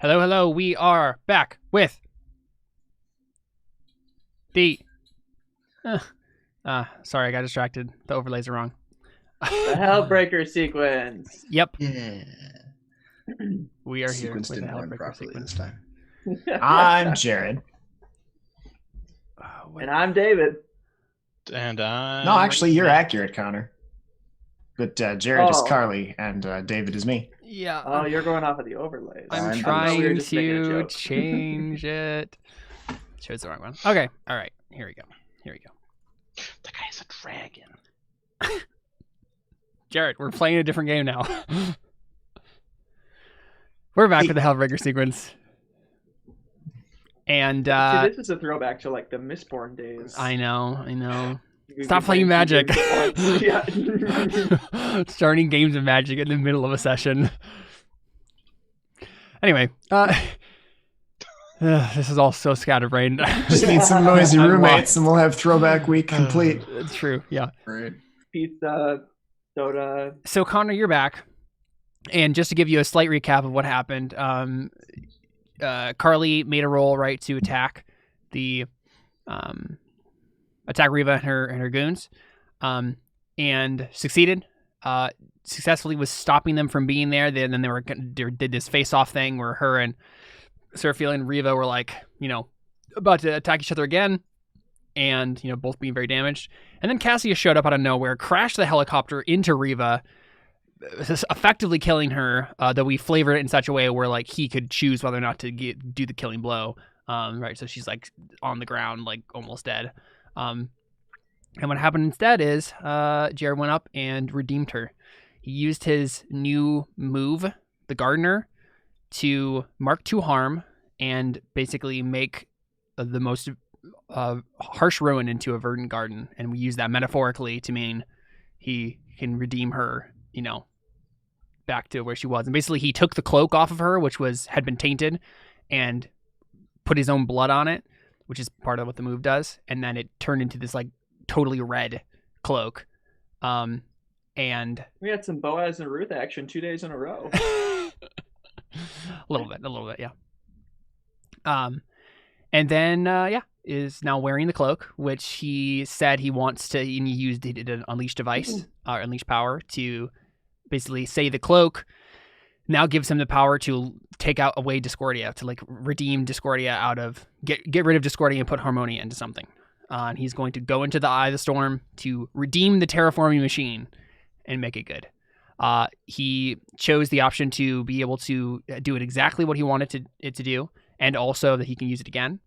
Hello, hello. We are back with the... sorry, I got distracted. The overlays are wrong. The Hellbreaker Sequence. Yep. Yeah. We are Sequence here with the didn't run Hellbreaker properly Sequence. this time. I'm Jared. And I'm David. And I... No, actually, you're accurate, Connor. But Jared is Oh. Carly, and David is me. Yeah. Oh, you're going off of the overlays. I'm I'm trying we were just making a to joke. change it. Chose the wrong one. Okay. All right. Here we go. The guy's a dragon. Jared, we're playing a different game now. We're back with the Hellbreaker Sequence. And See, this is a throwback to like the Mistborn days. I know. We'd Stop be playing Magic. games at once. Yeah. Starting games of Magic in the middle of a session. Anyway, this is all so scatterbrained. Just need some noisy roommates, and we'll have throwback week complete. It's true, yeah. Right. Pizza, soda. So Connor, you're back, and just to give you a slight recap of what happened, Carly made a roll right to attack attack Riva and her goons, and succeeded. Successfully was stopping them from being there. Then they did this face-off thing where her and Seraphiel and Riva were like, about to attack each other again, and both being very damaged. And then Cassius showed up out of nowhere, crashed the helicopter into Riva, effectively killing her. Though we flavored it in such a way where like he could choose whether or not to do the killing blow. Right, so she's like on the ground, like almost dead. And what happened instead is Jared went up and redeemed her. He used his new move, the Gardener, to mark to harm and basically make the most harsh ruin into a verdant garden. And we use that metaphorically to mean he can redeem her, back to where she was. And basically he took the cloak off of her, which had been tainted, and put his own blood on it, which is part of what the move does. And then it turned into this like totally red cloak. And We had some Boaz and Ruth action 2 days in a row. a little bit, yeah. And then is now wearing the cloak, which he said he wants to. And he did an unleash device, or unleash power, to basically say the cloak now gives him the power to take away Discordia, to like redeem Discordia out of get rid of Discordia and put Harmonia into something. And he's going to go into the Eye of the Storm to redeem the terraforming machine and make it good. He chose the option to be able to do it exactly what he wanted it to do, and also that he can use it again.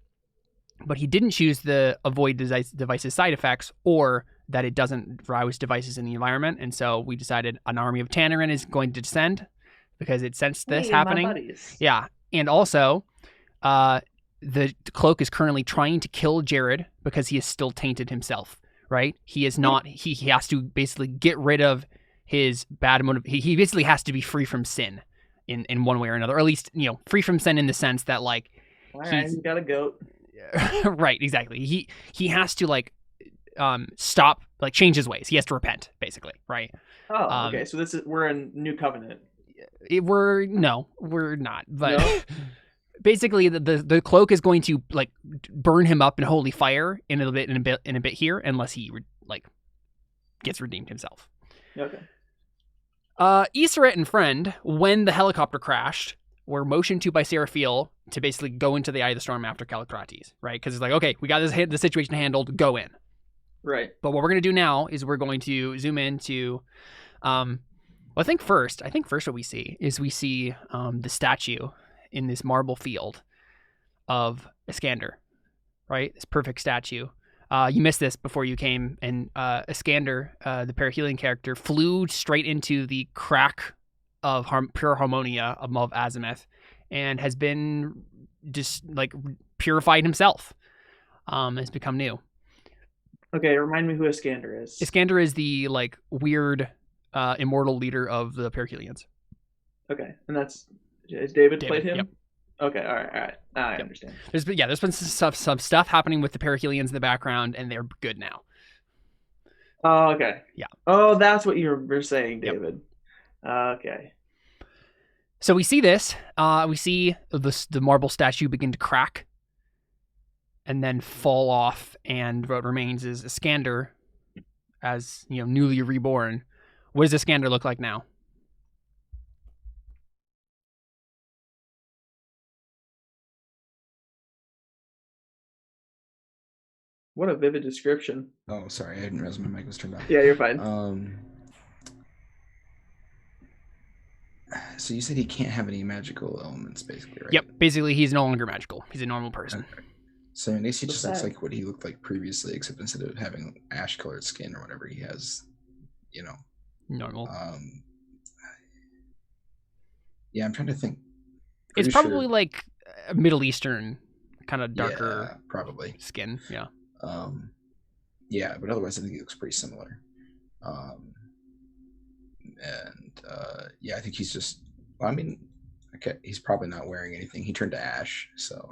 But he didn't choose the avoid devices side effects, or that it doesn't rouse devices in the environment. And so we decided an army of Tannerin is going to descend because it sensed this happening. Yeah, and also the cloak is currently trying to kill Jared because he is still tainted himself. Right? He is not. He has to basically get rid of his bad motive. He basically has to be free from sin in one way or another, or at least free from sin in the sense that like All right, he's got a goat. Right, exactly. He has to like stop, like change his ways. He has to repent, basically. Right. Oh, okay. So we're in New Covenant. We're not, but. No? Basically, the cloak is going to like burn him up in holy fire in a bit here, unless he gets redeemed himself. Okay. Iseret and Friend, when the helicopter crashed, were motioned to by Seraphiel to basically go into the Eye of the Storm after Callicrates, right? Because it's like, okay, we got the situation handled, go in. Right. But what we're going to do now is we're going to zoom into, I think first what we see is the statue in this marble field of Iskander, right? This perfect statue. You missed this before you came, and Iskander, the Perihelion character, flew straight into the crack of pure Harmonia above Azimuth, and has been just like purified himself. Has become new. Okay, remind me who Iskander is. Iskander is the like weird immortal leader of the Perihelions. Okay, and that's David played him. Yep. Okay, all right. I understand. There's been some stuff happening with the Perihelions in the background, and they're good now. Oh, okay. Yeah. Oh, that's what you were saying, David. Yep. Okay. So we see this. We see the marble statue begin to crack and then fall off, and what remains is Iskander as, newly reborn. What does Iskander look like now? What a vivid description. Oh, sorry, I didn't realize my mic was turned on. Yeah, you're fine. So you said he can't have any magical elements, basically, right? Yep. Basically, he's no longer magical. He's a normal person. Okay. So I guess he just looks sad. like what he looked like previously, except instead of having ash-colored skin or whatever, he has, Normal. Yeah, I'm trying to think. It's probably like a Middle Eastern kind of darker, probably skin. Yeah. Yeah, but otherwise I think he looks pretty similar. I think he's just. Well, I mean, okay, he's probably not wearing anything. He turned to ash, so.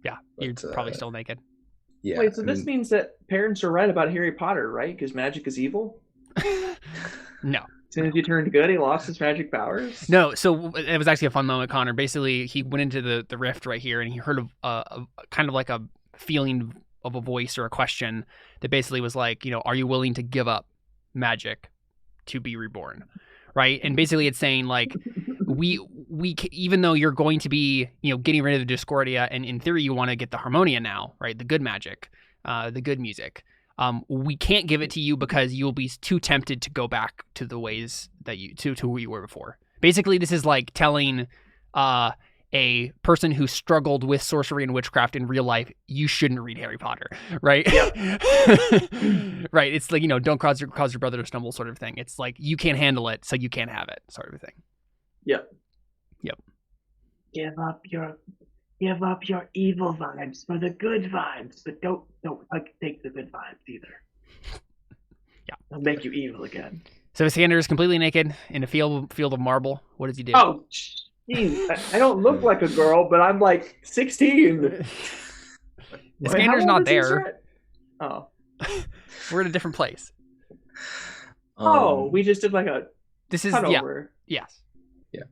Yeah, you're probably still naked. Yeah. Wait, so this means that parents are right about Harry Potter, right? Because magic is evil? No. As soon as he turned good, he lost his magic powers? No, so it was actually a fun moment, Connor. Basically, he went into the rift right here, and he heard a kind of like a feeling of a voice or a question that basically was like, are you willing to give up magic to be reborn? Right? And basically it's saying like, we even though you're going to be, getting rid of the Discordia, and in theory you want to get the Harmonia now, right? The good magic, the good music. We can't give it to you because you'll be too tempted to go back to the ways that to who you were before. Basically, this is like telling a person who struggled with sorcery and witchcraft in real life, you shouldn't read Harry Potter, right? Yep. Right. It's like, don't cause your brother to stumble sort of thing. It's like, you can't handle it, so you can't have it sort of thing. Yep. Give up your evil vibes for the good vibes, but don't take the good vibes either. Yeah. They'll make you evil again. So Iskander is completely naked in a field of marble. What does he do? Oh, jeez. I don't look like a girl, but I'm like 16. Iskander's not there. Oh. We're in a different place. We just did like a cut over. Yes. Yeah.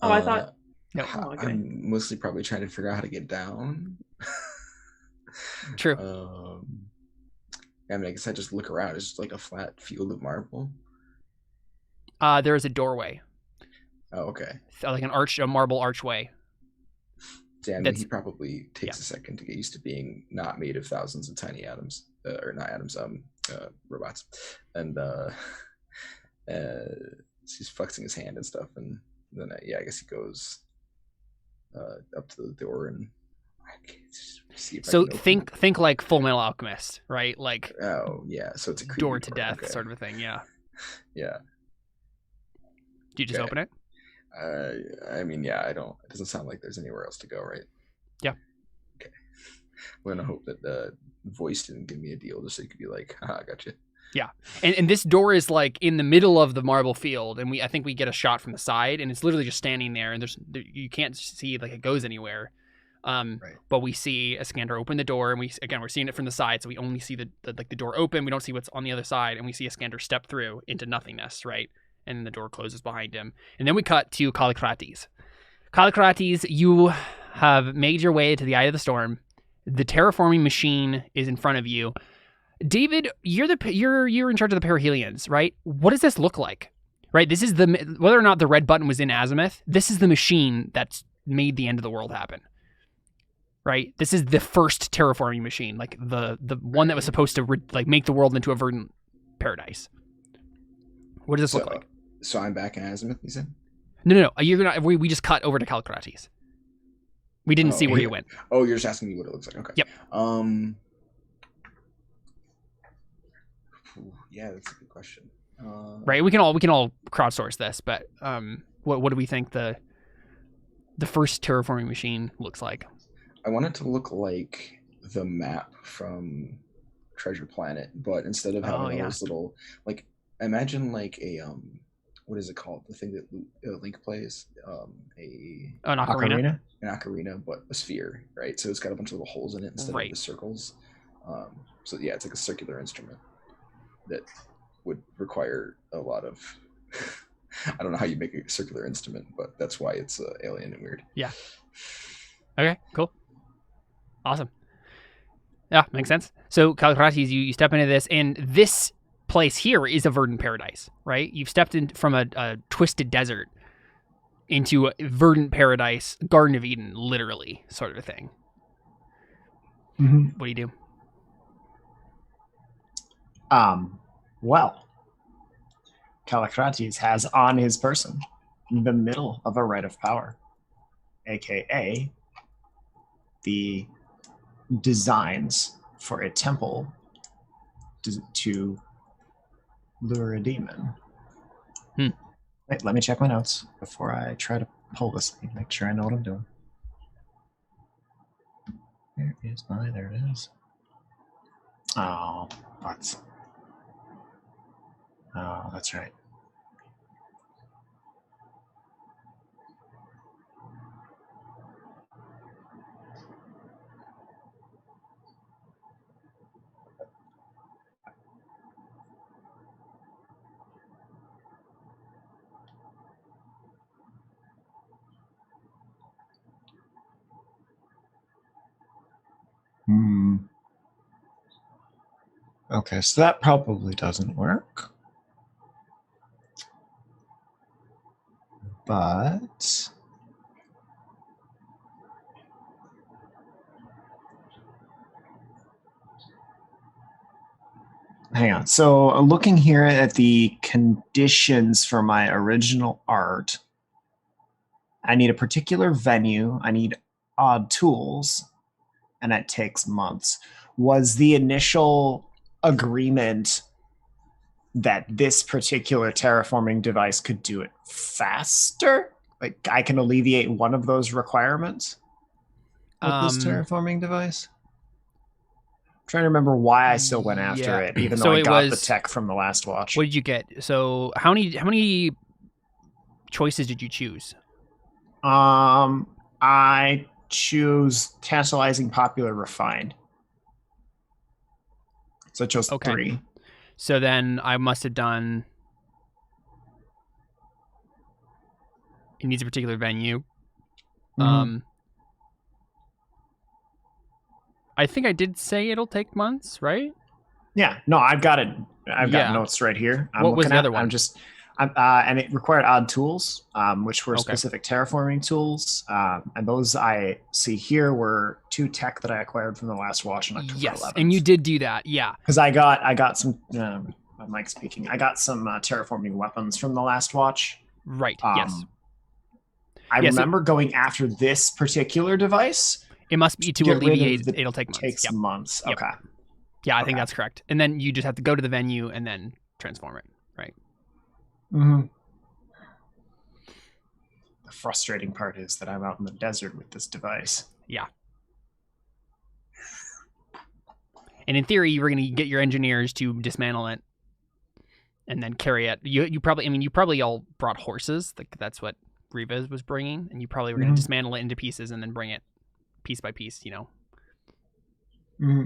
Oh, I thought. No. Oh, okay. I'm mostly probably trying to figure out how to get down. True. I mean, I guess I just look around. It's just like a flat field of marble. There is a doorway. Oh, okay. Like a marble archway. Damn, he probably takes a second to get used to being not made of thousands of tiny atoms, or not atoms, robots, and he's flexing his hand and stuff, and then I guess he goes up to the door and see if so think like Full Metal Alchemist, right? Like, oh yeah, so it's a door to death sort of a thing. Yeah. Do you just open it? I mean, yeah, I don't. It doesn't sound like there's anywhere else to go, right? Yeah. Okay. I'm gonna hope that the voice didn't give me a deal just so you could be like, haha, gotcha. Yeah, and this door is like in the middle of the marble field, and I think we get a shot from the side, and it's literally just standing there, and you can't see like it goes anywhere. Right. But we see Iskander open the door, and we're seeing it from the side, so we only see the door open. We don't see what's on the other side, and we see Iskander step through into nothingness, right? And then the door closes behind him, and then we cut to Kallikrates. Kallikrates, you have made your way to the Eye of the Storm. The terraforming machine is in front of you. David, you're in charge of the perihelions, right? What does this look like? Right, this is whether or not the red button was in azimuth. This is the machine that's made the end of the world happen. Right, this is the first terraforming machine, like the one that was supposed to make the world into a verdant paradise. What does this look like? So I'm back in azimuth, you said? No. We just cut over to Kallikrates. We didn't see where you went. Oh, you're just asking me what it looks like. Okay. Yep. Yeah, that's a good question. Right, we can all crowdsource this, but what do we think the first terraforming machine looks like? I want it to look like the map from Treasure Planet, but instead of having those little, like, imagine like a what is it called? The thing that Link plays, an ocarina. An ocarina, but a sphere, right? So it's got a bunch of little holes in it instead of the circles. So yeah, it's like a circular instrument that would require a lot of I don't know how you make a circular instrument, but that's why it's alien and weird. Yeah. Okay, cool. Awesome. Yeah, makes sense. So, Calcrates, you step into this, and this place here is a verdant paradise, right? You've stepped in from a twisted desert into a verdant paradise, Garden of Eden, literally, sort of a thing. Mm-hmm. What do you do? Well, Callicrates has on his person the middle of a rite of power, aka the designs for a temple to lure a demon. Wait, let me check my notes before I try to pull this thing, make sure I know what I'm doing. There it is. Oh, that's right. Okay, so that probably doesn't work. But hang on. So looking here at the conditions for my original art, I need a particular venue, I need odd tools, and it takes months. Was the initial agreement that this particular terraforming device could do it faster? Like I can alleviate one of those requirements with this terraforming device? I'm trying to remember why I still went after it, even though I got the tech from the last watch. What did you get? So how many choices did you choose? I choose tantalizing, popular, refined. So I chose 3. So then I must have done. It needs a particular venue. I think I did say it'll take months, right? Yeah. No, I've got it. I've got notes right here. What was the other one? And it required odd tools, which were specific terraforming tools. And those I see here were 2 tech that I acquired from the last watch on October 11th. And you did do that, yeah. Because I got some. Mike speaking. I got some terraforming weapons from the last watch. Right. Yes. I remember going after this particular device. It must be to alleviate. It'll take months. Takes months. Yep. Okay. Yeah, I think that's correct. And then you just have to go to the venue and then transform it, right? Mm-hmm. The frustrating part is that I'm out in the desert with this device. Yeah. And in theory, you were going to get your engineers to dismantle it and then carry it. You probably all brought horses. Like that's what Riva was bringing, and you probably were going to dismantle it into pieces and then bring it piece by piece. Mm-hmm.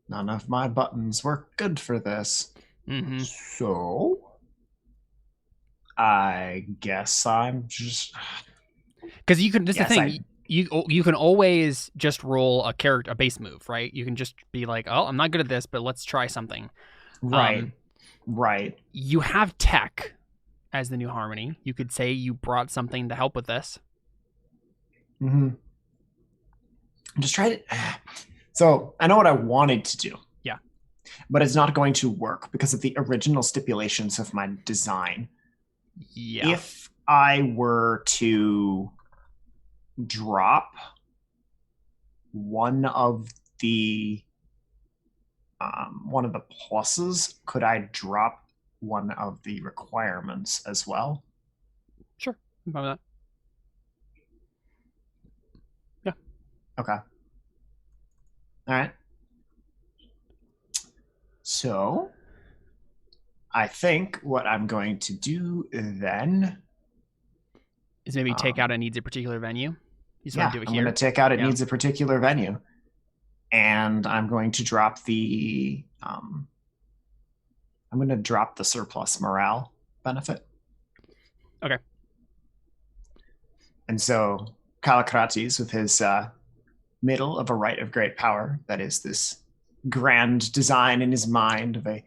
None of my buttons were good for this. So I guess I'm just because you can. This is the thing. You can always just roll a base move, right? You can just be like, oh, I'm not good at this, but let's try something. Right. Right. You have tech as the new harmony. You could say you brought something to help with this. I'm just trying to. So I know what I wanted to do. Yeah. But it's not going to work because of the original stipulations of my design. Yeah. If I were to drop one of the pluses, could I drop one of the requirements as well? Sure. I'm fine with that. Okay. All right. So, I think what I'm going to do then Is maybe take out a needs a particular venue. You just want to do it I'm here. going to take out it needs a particular venue, and I'm going to drop the surplus morale benefit. Okay. And so Kallikrates, with his middle of a right of great power, that is this grand design in his mind of a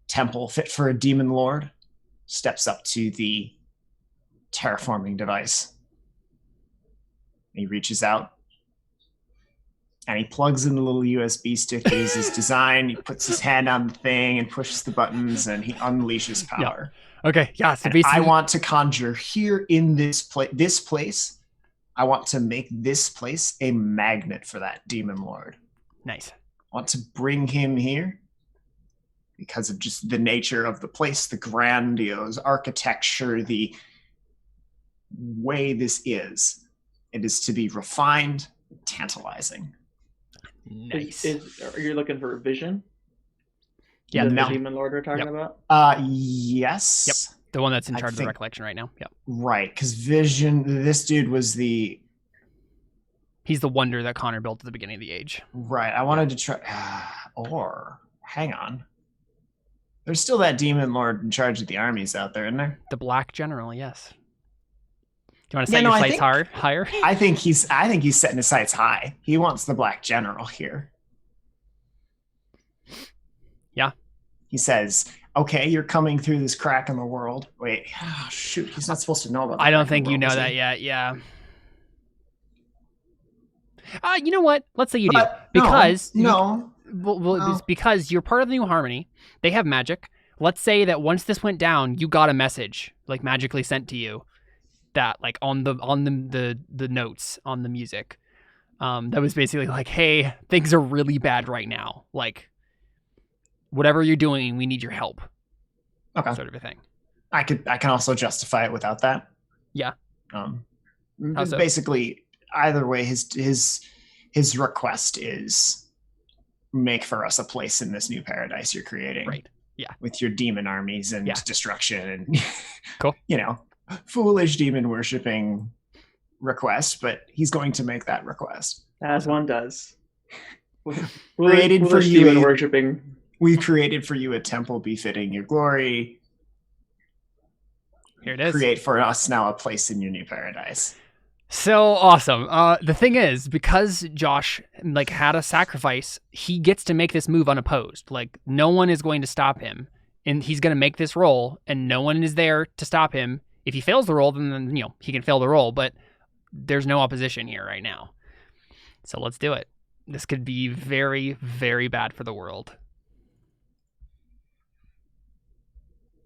temple fit for a demon lord, steps up to the terraforming device. He reaches out and he plugs in the little USB stick that is his design. He puts his hand on the thing and pushes the buttons, and he unleashes power. Yeah. Okay, yeah. So and basically, I want to conjure here in this place. I want to make this place a magnet for that demon lord. Nice. I want to bring him here because of just the nature of the place, the grandiose architecture, the way this is. It is to be refined, tantalizing. Nice. Are you looking for a vision? Yeah, the no. demon lord we're talking about? Yes. Yep. The one that's in charge of the recollection right now. Yep. Right, because Vision, this dude was he's the wonder that Connor built at the beginning of the age. Right, I wanted to try, hang on. There's still that demon lord in charge of the armies out there, isn't there? The Black General, yes. Do you want to set your sights higher? I think he's setting his sights high. He wants the Black General here. Yeah. He says, okay, you're coming through this crack in the world. Wait, shoot, he's not supposed to know about that. I don't think you know that yet, yeah. You know what? Let's say you do. Because because you're part of the New Harmony. They have magic. Let's say that once this went down, you got a message like magically sent to you that like on the notes on the music. That was basically like, hey, things are really bad right now. Like whatever you're doing, we need your help. Okay. Sort of a thing. I can also justify it without that. Yeah. Basically, either way, his request is make for us a place in this new paradise you're creating. Right. Yeah. With your demon armies and destruction and cool. Foolish demon worshipping request, but he's going to make that request. As one does. Created for you demon worshipping. We created for you a temple befitting your glory. Here it is. Create for us now a place in your new paradise. So awesome. The thing is, because Josh had a sacrifice, he gets to make this move unopposed. Like no one is going to stop him, and he's going to make this roll, and no one is there to stop him. If he fails the roll, then he can fail the roll, but there's no opposition here right now. So let's do it. This could be very, very bad for the world.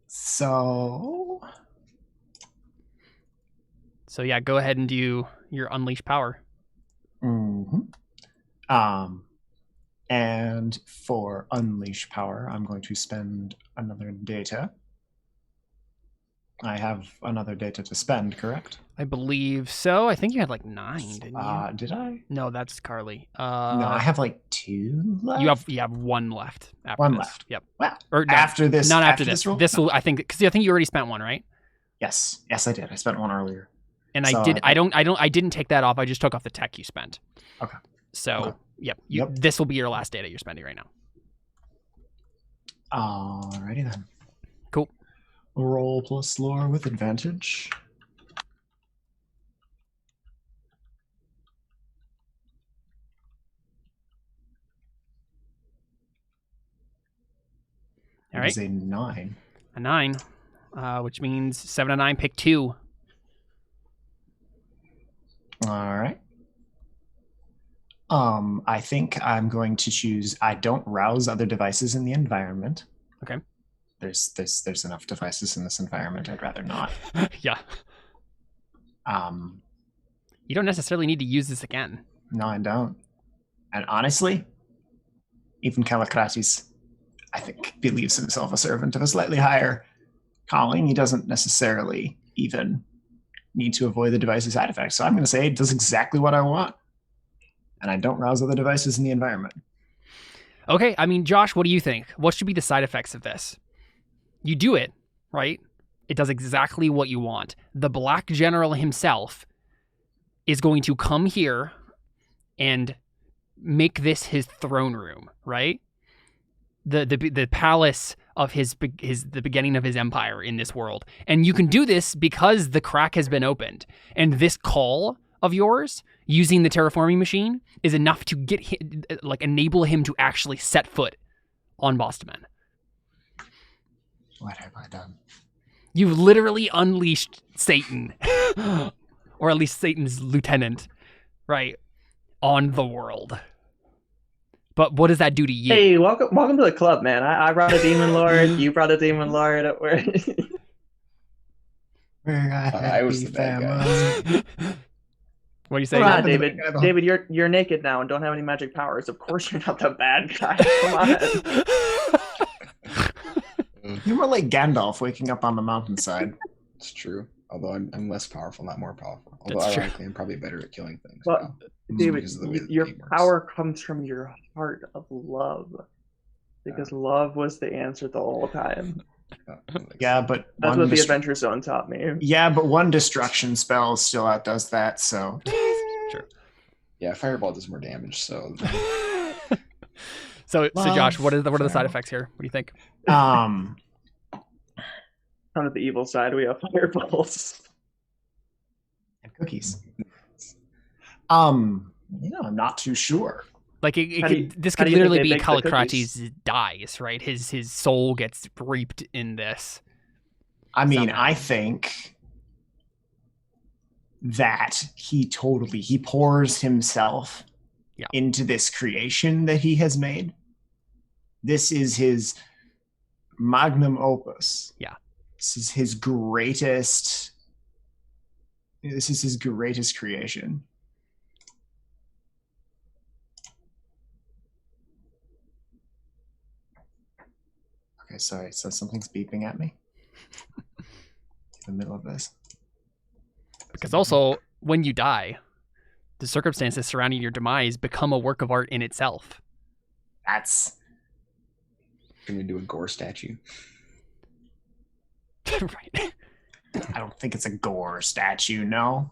So yeah, go ahead and do your unleash power. Mm-hmm. And for unleash power, I'm going to spend another data. I have another data to spend, correct? I believe so. I think you had 9, didn't you? Did I? No, that's Carly. No, I have 2 left. You have 1 left. After one this. left. Yep. Well, or no, after this. Not after this. Roll? This will. I think because I think you already spent 1, right? Yes, I did. I spent 1 earlier. And so I didn't take that off. I just took off the tech you spent. Okay. So yep. This will be your last data you're spending right now. Alrighty then. Cool. Roll plus lore with advantage. All right. It is a 9. A 9, which means 7 and 9. Pick 2. All right. I think I'm going to choose. I don't rouse other devices in the environment. Okay. There's enough devices in this environment. I'd rather not. Yeah. You don't necessarily need to use this again. No, I don't. And honestly, even Kallikrates, I think, believes himself a servant of a slightly higher calling. He doesn't necessarily even need to avoid the device's side effects. So I'm going to say it does exactly what I want. And I don't rouse other devices in the environment. Okay, I mean, Josh, what do you think? What should be the side effects of this? You do it, right? It does exactly what you want. The Black General himself is going to come here and make this his throne room, right? The palace of the beginning of his empire in this world. And you can do this because the crack has been opened. And this call of yours using the terraforming machine is enough to get him, enable him to actually set foot on Bastamen. What have I done? You've literally unleashed Satan, or at least Satan's lieutenant, right, on the world. But what does that do to you? Hey, welcome to the club, man. I brought a demon lord. You brought a demon lord. I was the bad guy. What do you say? Come on, David. David, you're naked now and don't have any magic powers. Of course you're not the bad guy. Come on. You're more like Gandalf waking up on the mountainside. It's true. Although I'm less powerful, not more powerful. Although That's ironically, I'm probably better at killing things. But now, David, because of the way the your game works. power comes from your heart of love. Because love was the answer the whole time. Yeah, but That's what the Adventure Zone taught me. Yeah, but one destruction spell still outdoes that, so. Sure. Yeah, Fireball does more damage, so. So Josh, what are the side effects here? What do you think? On the evil side, we have fireballs. And cookies. I'm not too sure. Like this could literally be Kallikrates dies, right? His soul gets reaped in this. I mean, somehow. I think that he pours himself into this creation that he has made. This is his magnum opus. Yeah. This is his greatest creation. Okay, sorry. So something's beeping at me in the middle of this. Because also, when you die, the circumstances surrounding your demise become a work of art in itself. That's... Can we do a gore statue? Right. I don't think it's a gore statue, no.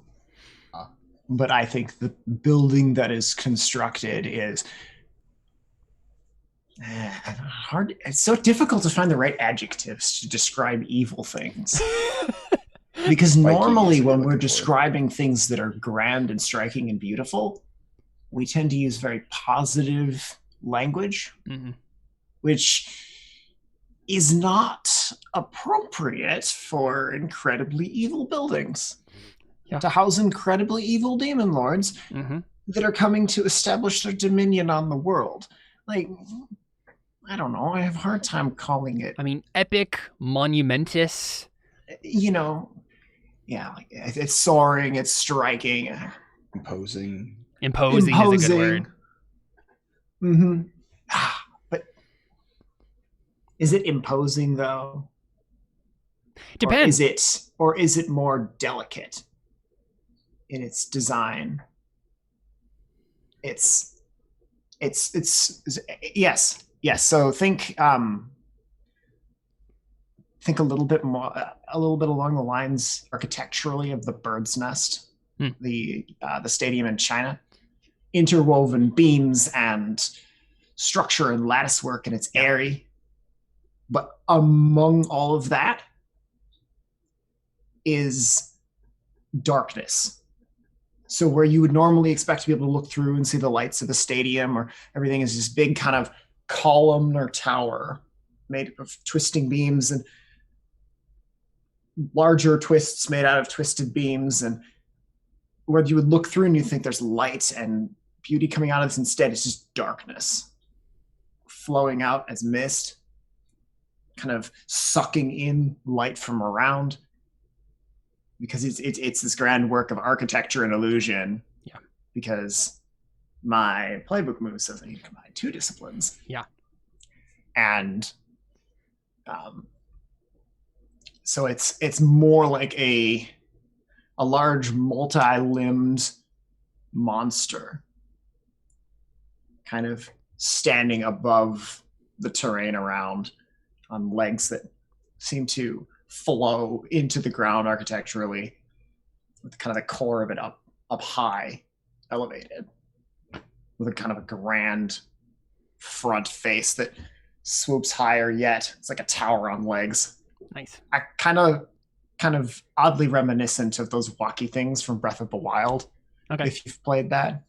But I think the building that is constructed is... hard. It's so difficult to find the right adjectives to describe evil things. Because normally when we're describing things that are grand and striking and beautiful, we tend to use very positive language, which is not appropriate for incredibly evil buildings. Yeah. To house incredibly evil demon lords that are coming to establish their dominion on the world. Like, I don't know. I have a hard time calling it. I mean, epic, monumentous. Yeah, like it's soaring, it's striking. Imposing. Imposing is a good word. But is it imposing though? Depends. Or is it more delicate in its design? It's yes. So think a little bit along the lines architecturally of the Bird's Nest, the stadium in China. Interwoven beams and structure and lattice work, and it's airy. But among all of that is darkness. So where you would normally expect to be able to look through and see the lights of the stadium, or everything is this big kind of column or tower made of twisting beams and larger twists made out of twisted beams, and where you would look through and you think there's light and beauty coming out of this, instead it's just darkness flowing out as mist, kind of sucking in light from around, because it's this grand work of architecture and illusion. Yeah. Because my playbook move says I need to combine two disciplines. Yeah. And so it's more like a a large multi-limbed monster kind of standing above the terrain around on legs that seem to flow into the ground architecturally, with kind of the core of it up high, elevated, with a kind of a grand front face that swoops higher yet. It's like a tower on legs. Nice. I kind of oddly reminiscent of those walkie things from Breath of the Wild. Okay. If you've played that.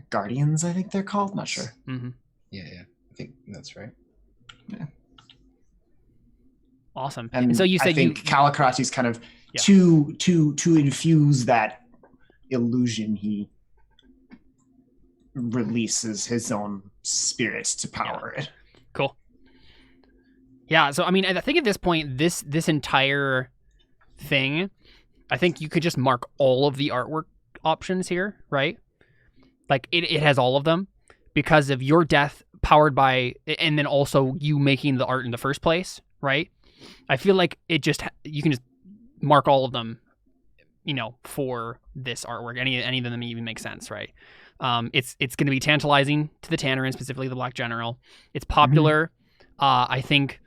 Guardians, I think they're called. Not sure. Mm-hmm. Yeah, I think that's right. Yeah. Awesome. And so you said I think Kallikrati's kind of to infuse that illusion, he releases his own spirit to power it. Cool. Yeah, so I mean, I think at this point, this entire thing, I think you could just mark all of the artwork options here, right? Like it has all of them because of your death powered by, and then also you making the art in the first place, right? I feel like you can just mark all of them, for this artwork. Any of them even make sense, right? It's going to be tantalizing to the Tannerin, specifically the Black General. It's popular. I think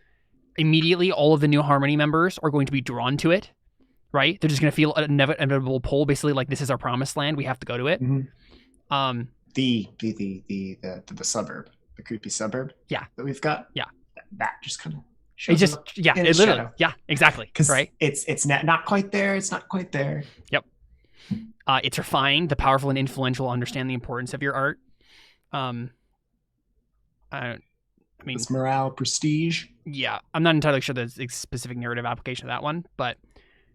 immediately all of the New Harmony members are going to be drawn to it, right? They're just going to feel an inevitable pull, basically like this is our promised land. We have to go to it. Mm-hmm. The suburb, the creepy suburb. Yeah. That we've got. Yeah. That just kind of. It literally, shadow. Yeah, exactly. Right. It's not quite there. It's not quite there. Yep. It's refined. The powerful and influential understand the importance of your art. I mean, it's morale, prestige. Yeah, I'm not entirely sure the specific narrative application of that one, but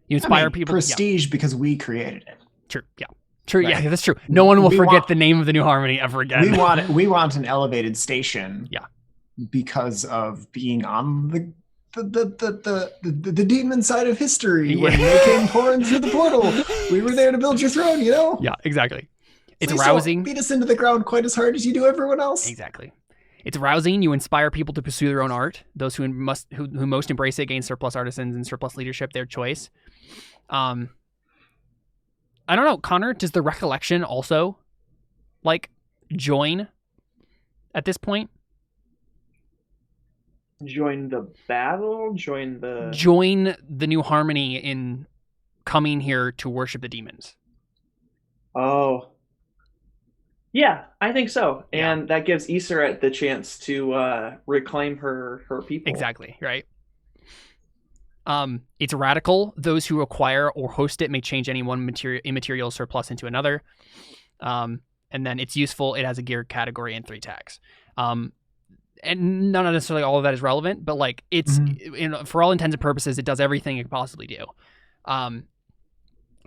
you inspire people. Prestige because we created it. True. Yeah. True. Right. Yeah, that's true. No one will forget the name of the New Harmony ever again. We want an elevated station. Yeah. Because of being on the demon side of history when they came pouring through the portal. We were there to build your throne, Yeah, exactly. It's rousing. Beat us into the ground quite as hard as you do everyone else. Exactly. It's rousing. You inspire people to pursue their own art. Those who most embrace it gain surplus artisans and surplus leadership, their choice. I don't know, Connor, does the recollection also join at this point? Join the battle? Join the New Harmony in coming here to worship the demons. Oh. Yeah, I think so. And that gives Iseret the chance to reclaim her people. Exactly, right? It's radical. Those who acquire or host it may change any one immaterial surplus into another. And then it's useful. It has a gear category and 3 tags. And not necessarily all of that is relevant, but it's for all intents and purposes, it does everything it could possibly do. And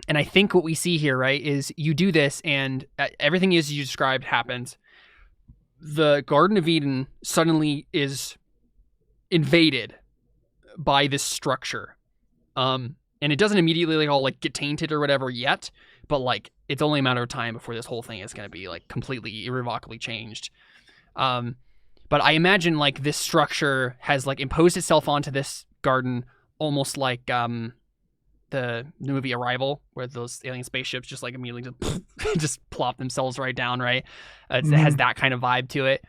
I think what we see here, right, is you do this and everything as you described happens. The Garden of Eden suddenly is invaded by this structure. And it doesn't immediately all get tainted or whatever yet, but it's only a matter of time before this whole thing is going to be completely irrevocably changed. But I imagine this structure has imposed itself onto this garden almost like the movie Arrival, where those alien spaceships just immediately just plop themselves right down, right? It has that kind of vibe to it.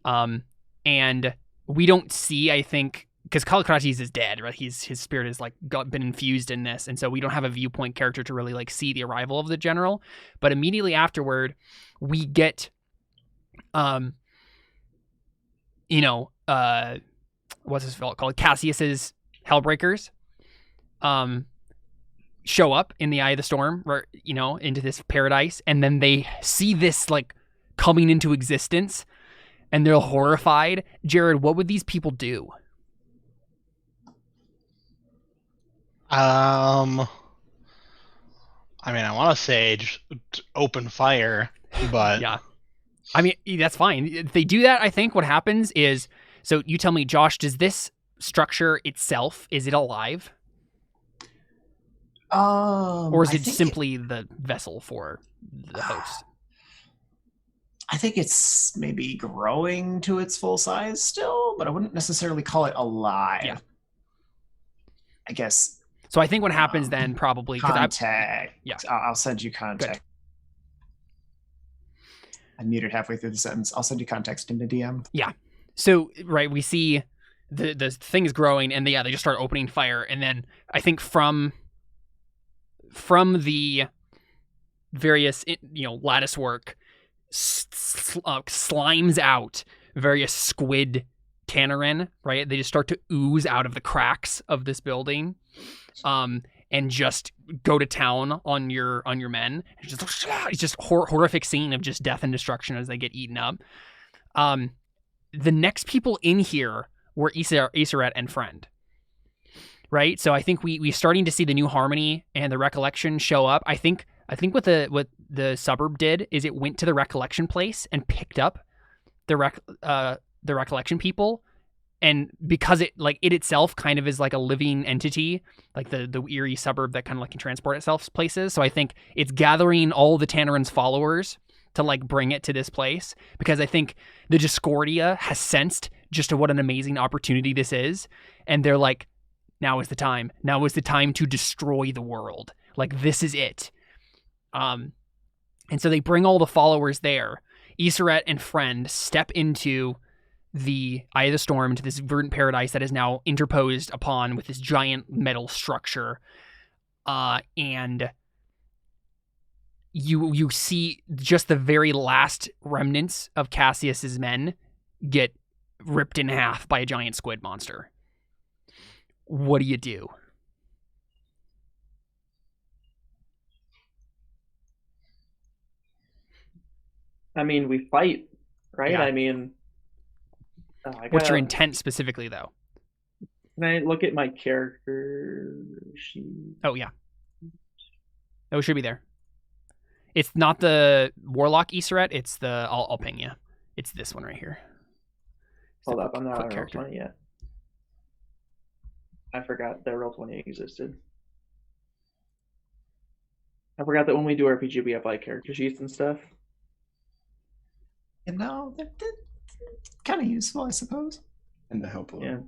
And we don't see, I think, because Kallikrates is dead, right? His spirit has been infused in this, and so we don't have a viewpoint character to really see the arrival of the general. But immediately afterward, we get what's this called? Cassius's Hellbreakers show up in the eye of the storm, right, into this paradise, and then they see this coming into existence, and they're horrified. Jared, what would these people do? I mean, I want to say just open fire, but yeah. I mean, that's fine. If they do that, I think what happens is, so you tell me, Josh, does this structure itself, is it alive? Or is it simply the vessel for the host? I think it's maybe growing to its full size still, but I wouldn't necessarily call it alive. Yeah. I guess. So I think what happens then probably contact. Yeah. I'll send you contact. I muted halfway through the sentence. I'll send you context into DM. Yeah. So right, we see the thing is growing, and they just start opening fire, and then I think from the various lattice work slimes out various squid Tannerin, right? They just start to ooze out of the cracks of this building, and just go to town on your men. It's just horrific scene of just death and destruction as they get eaten up. The next people in here were Iseret and Friend, right? So I think we starting to see the new harmony and the recollection show up. I think what the suburb did is it went to the recollection place and picked up the recollection people, and because it itself kind of is like a living entity, like the eerie suburb that kind of like can transport itself places. So I think it's gathering all the Tannerin's followers to like bring it to this place, because I think the Discordia has sensed just what an amazing opportunity this is, and they're like, now is the time. Now is the time to destroy the world. Like, this is it. And so they bring all the followers there. Iseret and Friend step into the Eye of the Storm, into this verdant paradise that is now interposed upon with this giant metal structure. And you see just the very last remnants of Cassius's men get ripped in half by a giant squid monster. What do you do? I mean, we fight, right? Yeah. I mean, what's your intent specifically, though? Can I look at my character sheet? Oh, yeah. Oh, it should be there. It's not the Warlock Iseret. It's the... I'll ping you. It's this one right here. Hold up. I'm not on Roll20 yet. I forgot that Roll20 existed. I forgot that when we do RPG, we have like character sheets and stuff. You know, they're kind of useful, I suppose. And the help load. Yeah.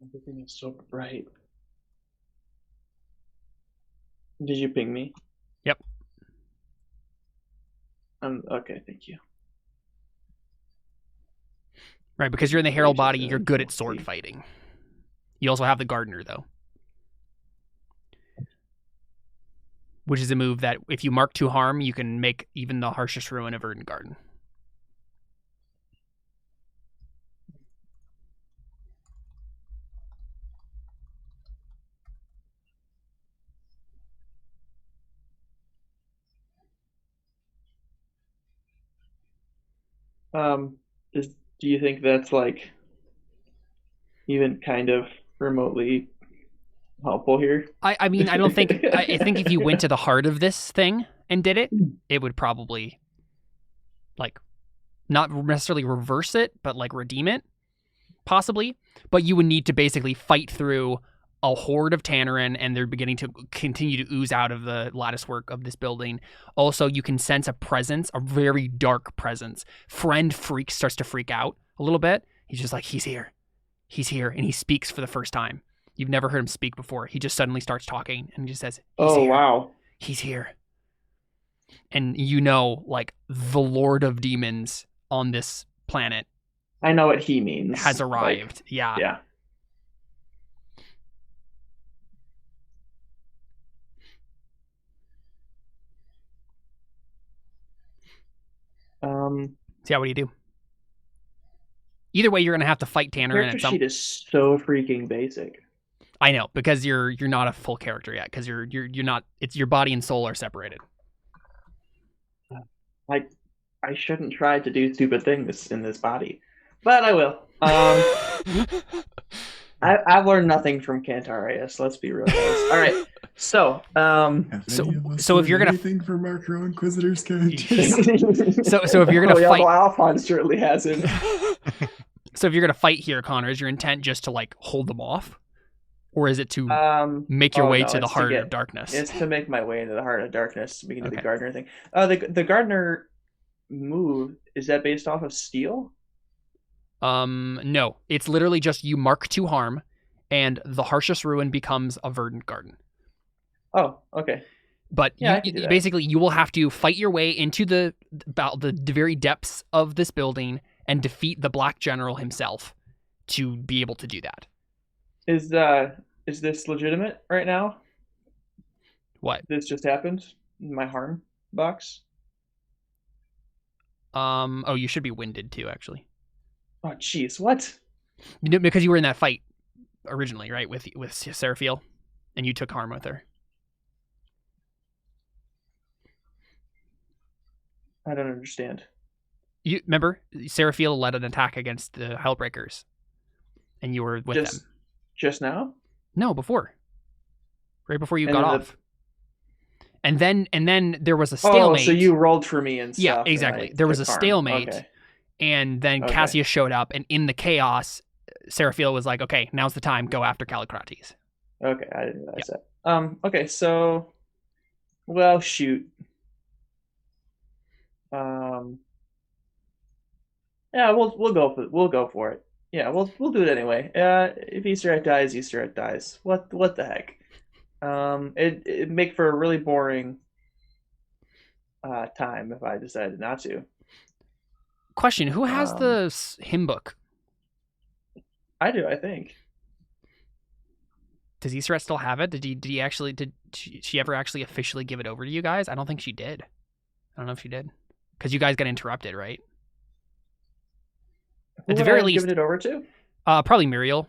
Everything is so bright. Did you ping me? Yep. Okay, thank you. Right, because you're in the Herald body, you're good at sword fighting. You also have the Gardener, though. Which is a move that, if you mark 2 harm, you can make even the harshest ruin a verdant garden. Do you think that's like even kind of remotely helpful here? I mean, I don't think... I think if you went to the heart of this thing and did it, it would probably, like, not necessarily reverse it, but, like, redeem it, possibly. But you would need to basically fight through a horde of Tannerin, and they're beginning to continue to ooze out of the lattice work of this building. Also, you can sense a presence, a very dark presence. Friend starts to freak out a little bit. He's just like, he's here. He's here, and he speaks for the first time. You've never heard him speak before. He just suddenly starts talking, and he just says, "Oh, here. Wow. He's here." And you know, like, the Lord of Demons on this planet. I know what he means. Has arrived. Like, yeah. Yeah. So yeah, what do you do? Either way, you're gonna have to fight Tannerin. Character sheet is so freaking basic. I know, because you're not a full character yet, because you're not. It's your body and soul are separated. Like, I shouldn't try to do stupid things in this body, but I will. I've learned nothing from Cantarius. Let's be real, guys. All right, so if you're gonna anything for Macro Inquisitors, so if you're gonna fight, Alphonse certainly hasn't. So if you're gonna fight here, Connor, is your intent just to like hold them off, or is it to make your way to the heart of darkness? It's to make my way into the heart of darkness to begin the Gardener thing. The Gardener move, is that based off of steel? No. It's literally just you mark 2 harm, and the harshest ruin becomes a verdant garden. Oh, okay. But Yeah, I can do that. basically, you will have to fight your way into the very depths of this building and defeat the Black General himself to be able to do that. Is this legitimate right now? What? This just happened in my harm box. Oh, you should be winded too, actually. Oh, jeez, what? Because you were in that fight originally, right, with Seraphiel, and you took harm with her. I don't understand. You remember Seraphiel led an attack against the Hellbreakers, and you were with them. Just now? No, before. Right before you And got then off. And then there was a stalemate. Oh, so you rolled for me and stuff. Yeah, exactly. There was a stalemate, Okay. and then Okay. Cassius showed up, and in the chaos, Seraphiel was like, "Okay, now's the time. Go after Callicrates." Okay, I didn't realize that. Okay, so, well, shoot. Yeah, we'll go for it. Yeah, we'll do it anyway. If Easter egg dies, Easter egg dies. What the heck? It make for a really boring time if I decided not to. Question: who has the hymn book? I do, I think. Does Easter still have it? Did she ever actually officially give it over to you guys? I don't think she did. I don't know if she did, because you guys got interrupted, right? Who At the would I very have least, given it over to? probably Muriel,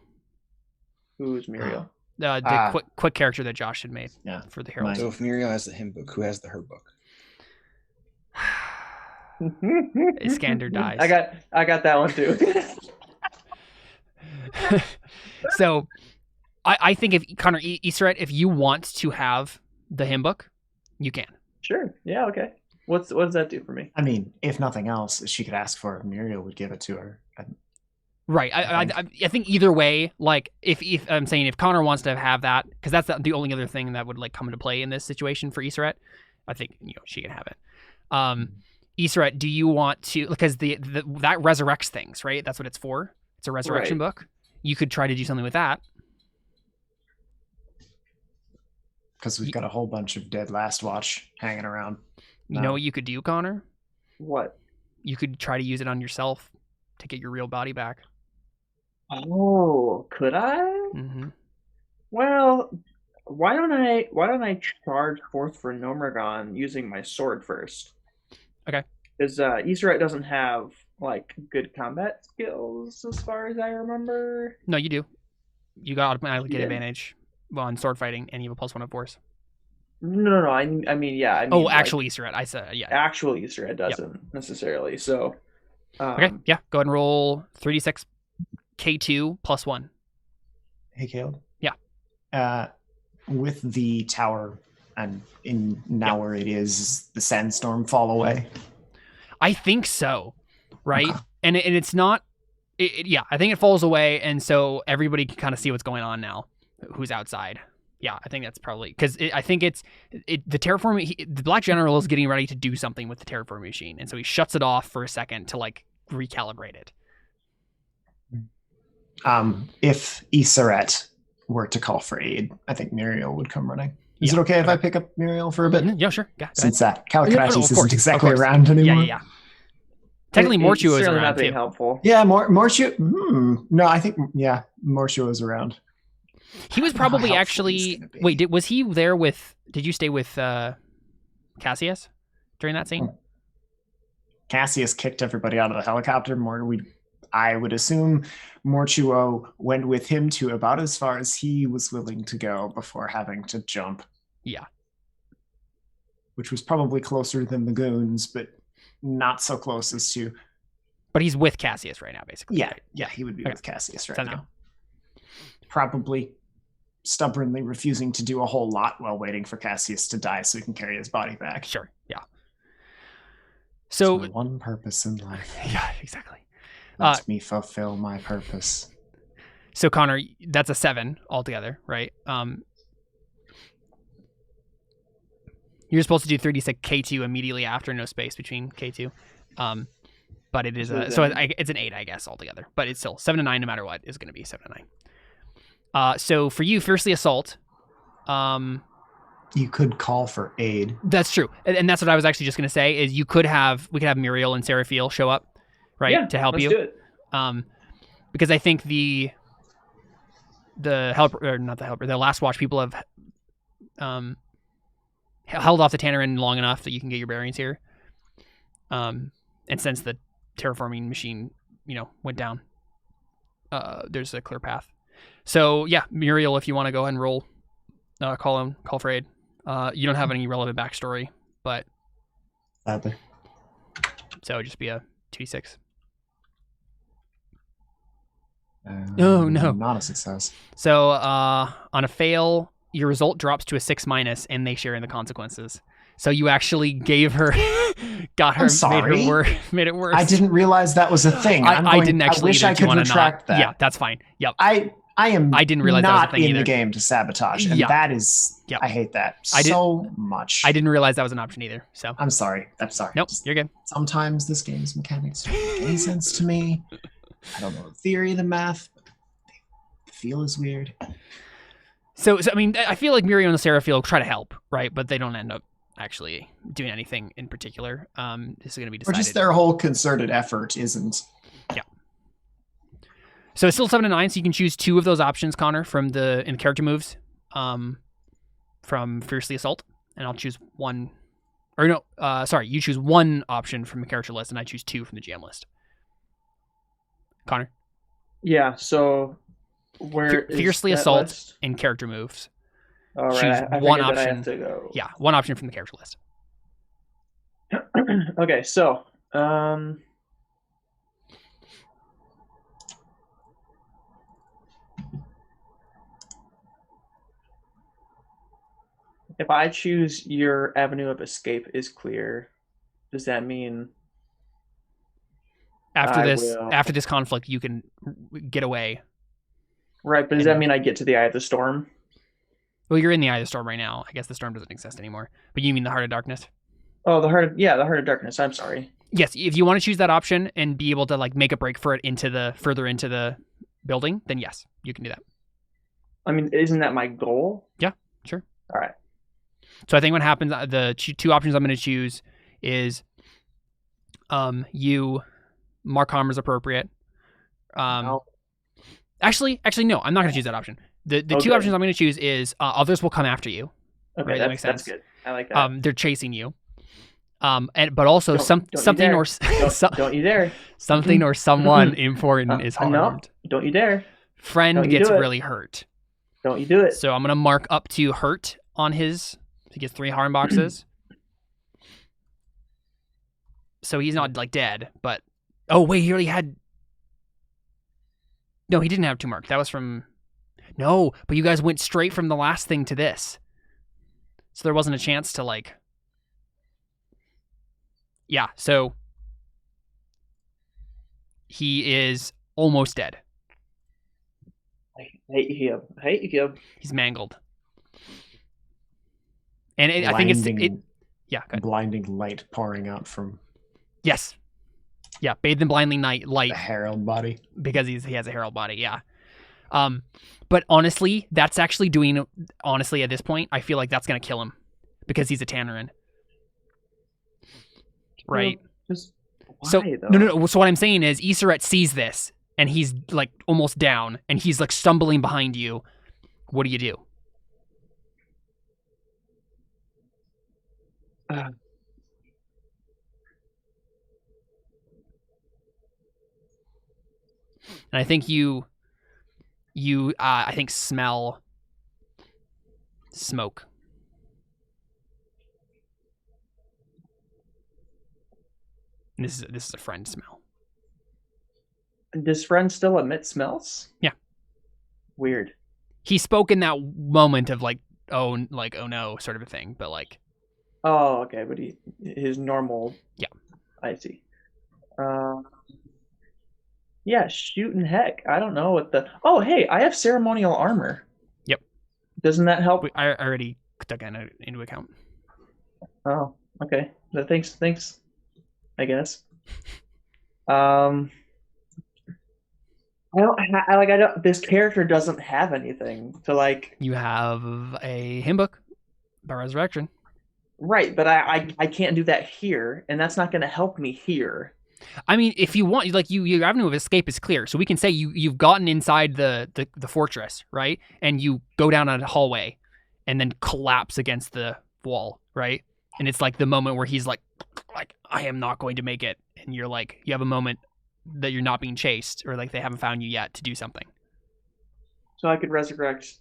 Who's Muriel? the quick character that Josh had made for the Herald. So if Muriel has the hymn book, who has the her book? Iskander dies. I got that one too. So, I think if Connor Easter, if you want to have the hymn book, you can. Sure. Yeah. Okay. What does that do for me? I mean, if nothing else, she could ask for it. Muriel would give it to her. Right. I think either way, like if I'm saying if Connor wants to have that, because that's the only other thing that would like come into play in this situation for Easter, I think she can have it. Easter, do you want to, because that resurrects things, right? That's what it's for. It's a resurrection book. You could try to do something with that. Because we've got a whole bunch of dead Last Watch hanging around. You know what you could do, Connor? What? You could try to use it on yourself to get your real body back. Oh, could I? Mm-hmm. Well, why don't I charge forth for Nomergon using my sword first? Okay. Because Easter doesn't have like good combat skills as far as I remember. No, you do. You got automatically get Yeah. advantage on sword fighting, and you have a +1 of force. No. I mean, yeah. I mean, Oh, actual Easter egg. I said, yeah. Actual Easter egg doesn't necessarily. So. Okay. Yeah. Go ahead and roll 3d6 K2 +1. Hey, Caleb. Yeah. With the tower and in now where it is, the sandstorm fall away. I think so. Right. Okay. And it's not. Yeah. I think it falls away, and so everybody can kind of see what's going on now. Who's outside? Yeah, I think that's probably because I think it's the terraforming. The Black General is getting ready to do something with the terraforming machine, and so he shuts it off for a second to like recalibrate it. If Iseret were to call for aid, I think Muriel would come running. Is Yeah, it okay if okay. I pick up Muriel for a bit? Yeah, sure. Yeah, go Since ahead. that Callicrates of isn't course, exactly of course. around anymore. Yeah. Technically, Mortuo is certainly around not being too. helpful. Yeah, Mortuo. No, I think Mortuo is around. He was I don't know how probably helpful actually. he's gonna be. Wait, was he there with? Did you stay with Cassius during that scene? Cassius kicked everybody out of the helicopter. I would assume Mortuo went with him to about as far as he was willing to go before having to jump. Yeah. Which was probably closer than the goons, but not so close as to. But he's with Cassius right now, basically. Yeah, right? yeah, he would be Okay. with Cassius right Sounds now. Probably stubbornly refusing to do a whole lot while waiting for Cassius to die so he can carry his body back. Sure. Yeah. It's So my one purpose in life. yeah, exactly. Let me fulfill my purpose. So Connor, that's a 7 altogether, right? You're supposed to do 36 K2 immediately after, no space between K2. but it is it's an 8, I guess, altogether. But it's still 7 to 9, no matter what, is going to be 7 to 9. So for you, fiercely assault. You could call for aid. That's true, and that's what I was actually just going to say. Is we could have Muriel and Seraphil show up, right, to help let's you. Do it. Because I think the helper, or not the helper, the last watch people have held off the Tannerin long enough that you can get your bearings here. And since the terraforming machine, went down, there's a clear path. So yeah, Muriel, if you want to go ahead and roll, call for aid. You don't have any relevant backstory, but Sadly. So it'd just be a 2d6. Oh no. Not a success. So on a fail, your result drops to a 6-, and they share in the consequences. So you actually gave her, got her, I'm sorry. made it worse. I didn't realize that was a thing. I didn't actually. I wish either. I could retract that. Yeah, that's fine. Yep. I didn't realize not that was a thing in either. the game to sabotage, and that is. Yep. I hate that much. I didn't realize that was an option either. So I'm sorry. Nope, you're good. Sometimes this game's mechanics don't make any sense to me. I don't know the theory of the math, but the feel is weird. So I mean, I feel like Muriel and Seraphil try to help, right? But they don't end up actually doing anything in particular. This is going to be decided. Or just their whole concerted effort isn't. Yeah. So it's still 7 to 9, so you can choose 2 of those options, Connor, from in character moves, from Fiercely Assault, and I'll choose one. Or no, sorry, you choose one option from the character list, and I choose 2 from the GM list. Connor. Yeah. So where Fiercely is that Assault list? and character moves. All right. Choose I one figured that I option. have to go. Yeah, one option from the character list. Okay. So if I choose your avenue of escape is clear, does that mean After this conflict, you can get away. right? But does that mean I get to the Eye of the Storm? Well, you're in the Eye of the Storm right now. I guess the storm doesn't exist anymore. But you mean the Heart of Darkness? Oh, the Heart of Darkness. I'm sorry. Yes, if you want to choose that option and be able to make a break for it further into the building, then yes, you can do that. I mean, isn't that my goal? Yeah, sure. All right. So I think what happens, the 2 options I'm going to choose is, you mark harm as appropriate. Actually, no, I'm not going to choose that option. The 2 options I'm going to choose is others will come after you. Okay, right? That makes sense. That's good. I like that. They're chasing you. But also don't you dare. Something or someone important is harmed. No, don't you dare. Friend gets really hurt. Don't you do it. So I'm gonna mark up to hurt on his. He gets 3 harm boxes. So he's not dead, but oh wait, he already had. No, he didn't have 2 marked. That was from. No, but you guys went straight from the last thing to this, so there wasn't a chance to Yeah, so he is almost dead. I hate you. He's mangled. And I think it's yeah, go ahead. Blinding light pouring out from Yes. Yeah, bathed in blinding light the herald body. Because he has a herald body, yeah. But honestly, that's actually at this point, I feel like that's going to kill him because he's a Tannerin. Right. Why, no. So what I'm saying is, Iseret sees this, and he's almost down, and he's stumbling behind you. What do you do? And I think you I think smell smoke. And this is a friend smell. Does friend still emit smells? Yeah. Weird. He spoke in that moment of oh no sort of a thing, but Oh, okay, but his normal. Yeah. I see. Yeah, shooting heck. I don't know what the. Oh, hey, I have ceremonial armor. Yep. Doesn't that help? I already took that into account. Oh, okay. Thanks. I guess. Um, I don't like. I don't. This character doesn't have anything to like. You have a hymn book by resurrection. Right, but I can't do that here, and that's not going to help me here. I mean, if you want, like your avenue of escape is clear, so we can say you've gotten inside the fortress, right? And you go down a hallway, and then collapse against the wall, right? And it's like the moment where he's like I am not going to make it, and you're like you have a moment that you're not being chased, or like they haven't found you yet to do something. So I could resurrect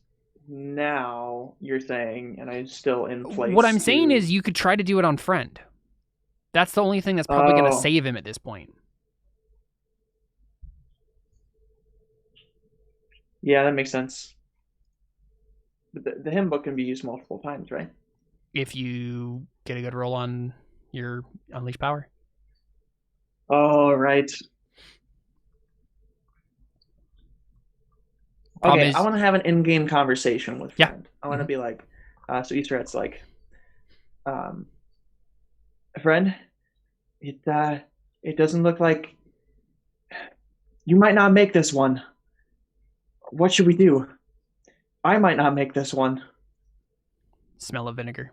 now. You're saying, and I'm still in place. What I'm saying is you could try to do it on friend. That's the only thing that's probably going to save him at this point. Yeah, that makes sense. But the hymn book can be used multiple times, right? If you get a good roll on your unleash power. Oh, right. Problem Okay, is- I want to have an in-game conversation with Yeah. friend. I want to be like, so Easterhead's like, friend, it doesn't look like you might not make this one. What should we do? I might not make this one. Smell of vinegar.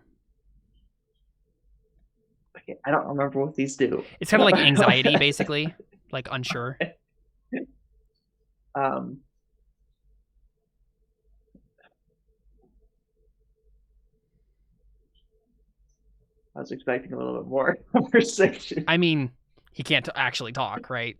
Okay, I don't remember what these do. It's kind of like anxiety, basically, like unsure. I was expecting a little bit more conversation. I mean, he can't actually talk, right?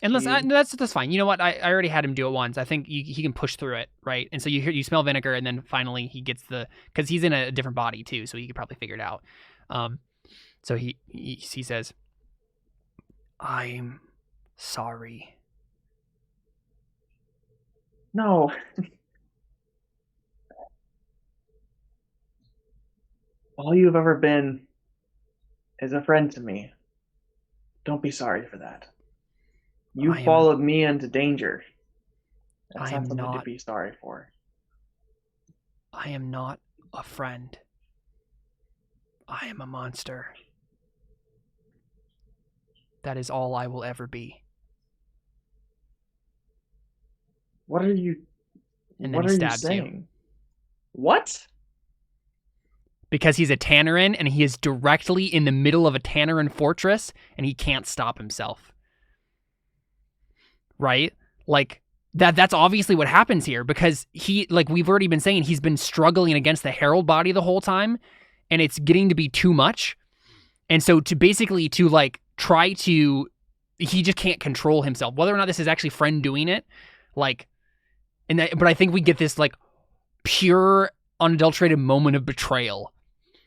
Geez. That's fine. You know what? I already had him do it once. I think he can push through it, right? And so you smell vinegar, and then finally he gets because he's in a different body too, so he could probably figure it out. So he says, "I'm sorry." No. All you've ever been is a friend to me. Don't be sorry for that. You followed me into danger. That's not something to be sorry for. I am not a friend. I am a monster. That is all I will ever be. What are you? And then what he are you stabs saying? you. What? Because he's a Tannerin, and he is directly in the middle of a Tannerin fortress, and he can't stop himself. Right? Like, that's obviously what happens here, because like we've already been saying, he's been struggling against the Herald body the whole time, and it's getting to be too much. And so to like try to, he just can't control himself. Whether or not this is actually friend doing it, like, but I think we get this like pure, unadulterated moment of betrayal,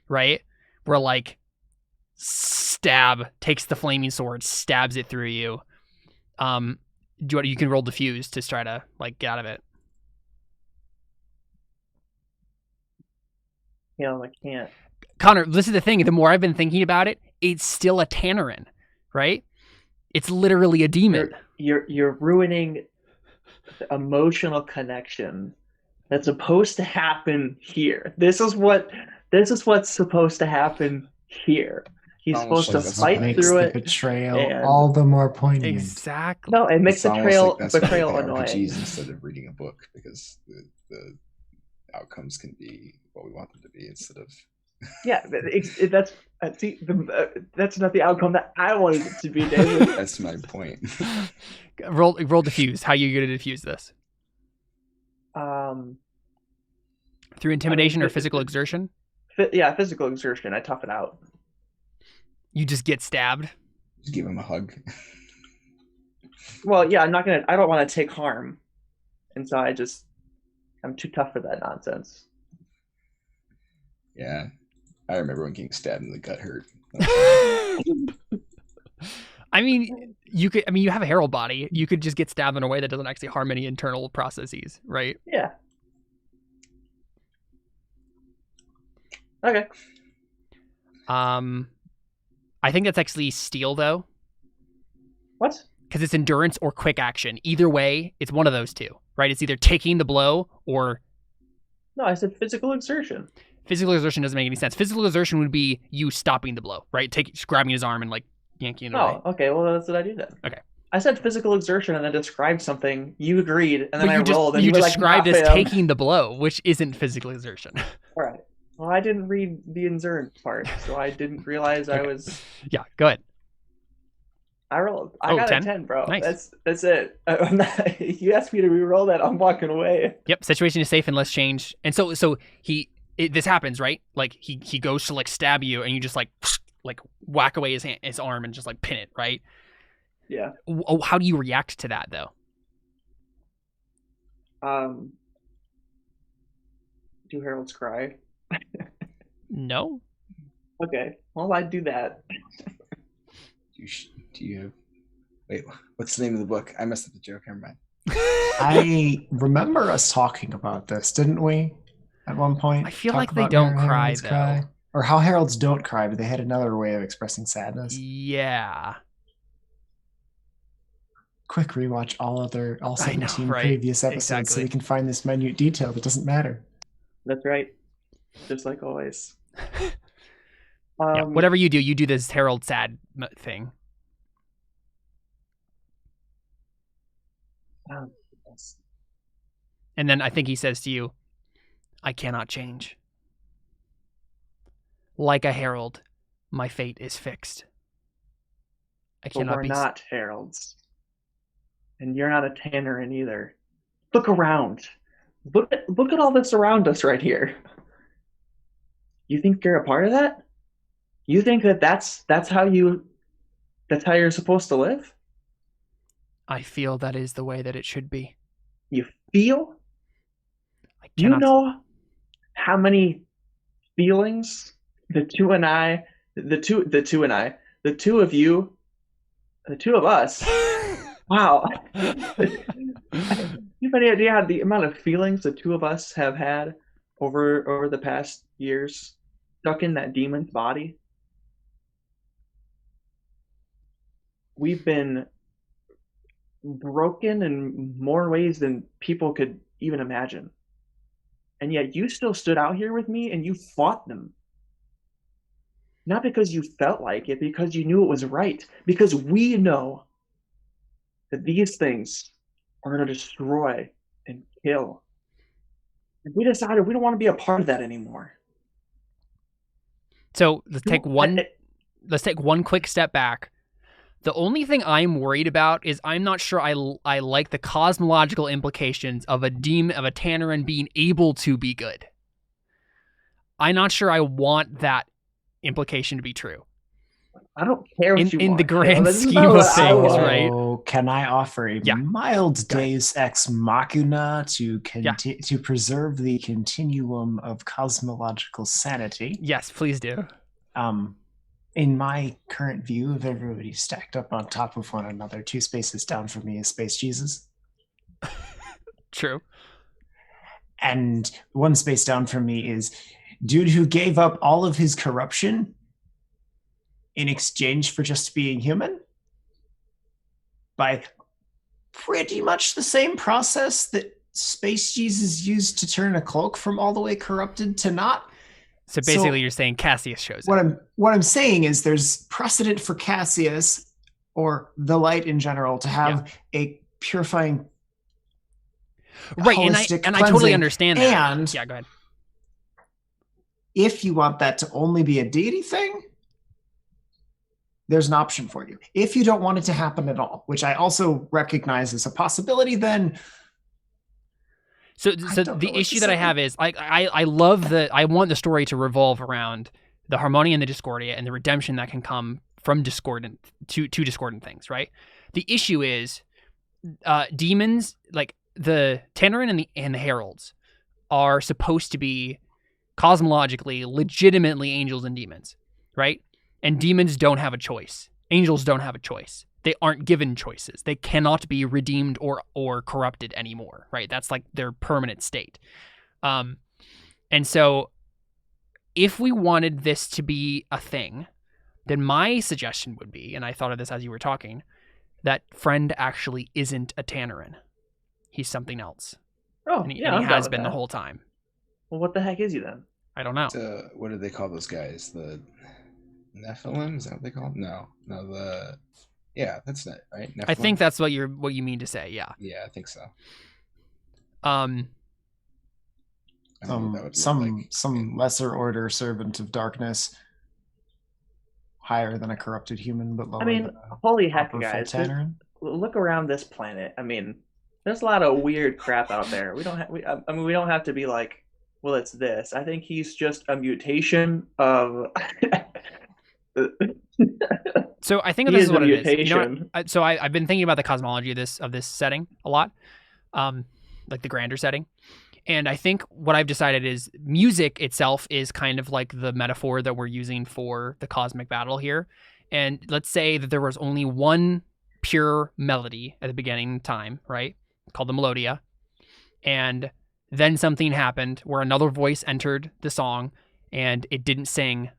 right? Where like takes the flaming sword, stabs it through you. You can roll diffuse to try to like get out of it. I can't. Connor, this is the thing. The more I've been thinking about it, it's still a Tannerin, right? It's literally a demon. You're ruining the emotional connection that's supposed to happen here. This is what's supposed to happen here. He's supposed to fight through it. Betrayal all the more poignant. Exactly. No, it makes betrayal why annoying. RPGs instead of reading a book, because the outcomes can be what we want them to be instead of. Yeah, that's not the outcome that I wanted it to be, David. That's my point. Roll diffuse. How are you going to diffuse this? Through intimidation or physical exertion? Physical exertion. I tough it out. You just get stabbed. Just give him a hug. Well, yeah, I don't want to take harm, and so I'm too tough for that nonsense. Yeah, I remember when getting stabbed in the gut hurt. I mean, you have a Herald body. You could just get stabbed in a way that doesn't actually harm any internal processes, right? Yeah. Okay. I think that's actually steal, though. What? Because it's endurance or quick action. Either way, it's one of those two, right? It's either taking the blow or... No, I said physical exertion. Physical exertion doesn't make any sense. Physical exertion would be you stopping the blow, right? Just grabbing his arm and like yanking it away. Oh, okay. Well, that's what I do then. Okay. I said physical exertion and then described something. You agreed, and then But I rolled, and you you were like, described "Not as him." taking the blow, which isn't physical exertion. All right. Well, I didn't read the insert part, so I didn't realize I Okay. was. Yeah, go ahead. I rolled. I got 10? a 10, bro. Nice. That's it. You asked me to re-roll that. I'm walking away. Yep, situation is safe and less change. And so this happens, right? Like he goes to like stab you, and you just like whack away his arm and just like pin it, right? Yeah. Oh, how do you react to that though? Do heralds cry? No. Okay. Well, I'd do that. Do you have... Wait, what's the name of the book? I messed up the joke. Never mind. I remember us talking about this, didn't we? At one point. I feel Talk like they about don't how cry heralds though. Or how heralds don't cry, but they had another way of expressing sadness. Yeah. Quick rewatch all 17 right? previous episodes so Exactly. we can find this minute detail that doesn't matter. That's right. Just like always. Yeah. Whatever you do this herald sad thing. And then I think he says to you, I cannot change. Like a herald, my fate is fixed. But we're not heralds. And you're not a Tannerin either. Look around. Look at all this around us right here. You think you're a part of that? You think that's how you're supposed to live? I feel that is the way that it should be. You feel? I You know how many feelings the two of you, the two of us. Wow. You have any idea the amount of feelings the two of us have had over the past years stuck in that demon's body? We've been broken in more ways than people could even imagine. And yet you still stood out here with me and you fought them. Not because you felt like it, because you knew it was right. Because we know that these things are going to destroy and kill. And we decided we don't want to be a part of that anymore. So let's take one quick step back. The only thing I'm worried about is I'm not sure I like the cosmological implications of a Tannerin being able to be good. I'm not sure I want that implication to be true. I don't care what in the grand scheme of things, right? So can I offer a mild Deus Ex Machina to preserve the continuum of cosmological sanity? Yes, please do. In my current view of everybody stacked up on top of one another, 2 spaces down from me is Space Jesus. True. And 1 space down from me is dude who gave up all of his corruption in exchange for just being human by pretty much the same process that Space Jesus used to turn a cloak from all the way corrupted to not. So basically you're saying Cassius shows up. What I'm saying is there's precedent for Cassius or the light in general to have a purifying right, and I totally understand that. And go ahead. If you want that to only be a deity thing, there's an option for you. If you don't want it to happen at all, which I also recognize as a possibility, then So the issue that I have is I love I want the story to revolve around the Harmonia and the Discordia and the redemption that can come from discordant to discordant things, right? The issue is demons, like the Tannerin and the Heralds, are supposed to be cosmologically, legitimately angels and demons, right? And demons don't have a choice. Angels don't have a choice. They aren't given choices. They cannot be redeemed or corrupted anymore, right? That's like their permanent state. And so if we wanted this to be a thing, then my suggestion would be, and I thought of this as you were talking, that Friend actually isn't a Tannerin. He's something else. Oh, and he has been the whole time. Well, what the heck is he then? I don't know. What do they call those guys? Nephilim, is that what they call them? No, that's it, right? Nephilim? I think that's what you mean to say. Yeah. Yeah, I think so. Um. I don't know what that would look like. Some lesser order servant of darkness, higher than a corrupted human, but lower. I mean, than a holy heck, proper guys! Fultaneran. Look around this planet. I mean, there's a lot of weird crap out there. We don't have. I mean, we don't have to be like, well, it's this. I think he's just a mutation of. So I think He this is is what a it is. You know mutation. what? So I've been thinking about the cosmology of this setting a lot, like the grander setting. And I think what I've decided is music itself is kind of like the metaphor that we're using for the cosmic battle here. And let's say that there was only one pure melody at the beginning of time, right? Called the melodia. And then something happened where another voice entered the song and it didn't sing.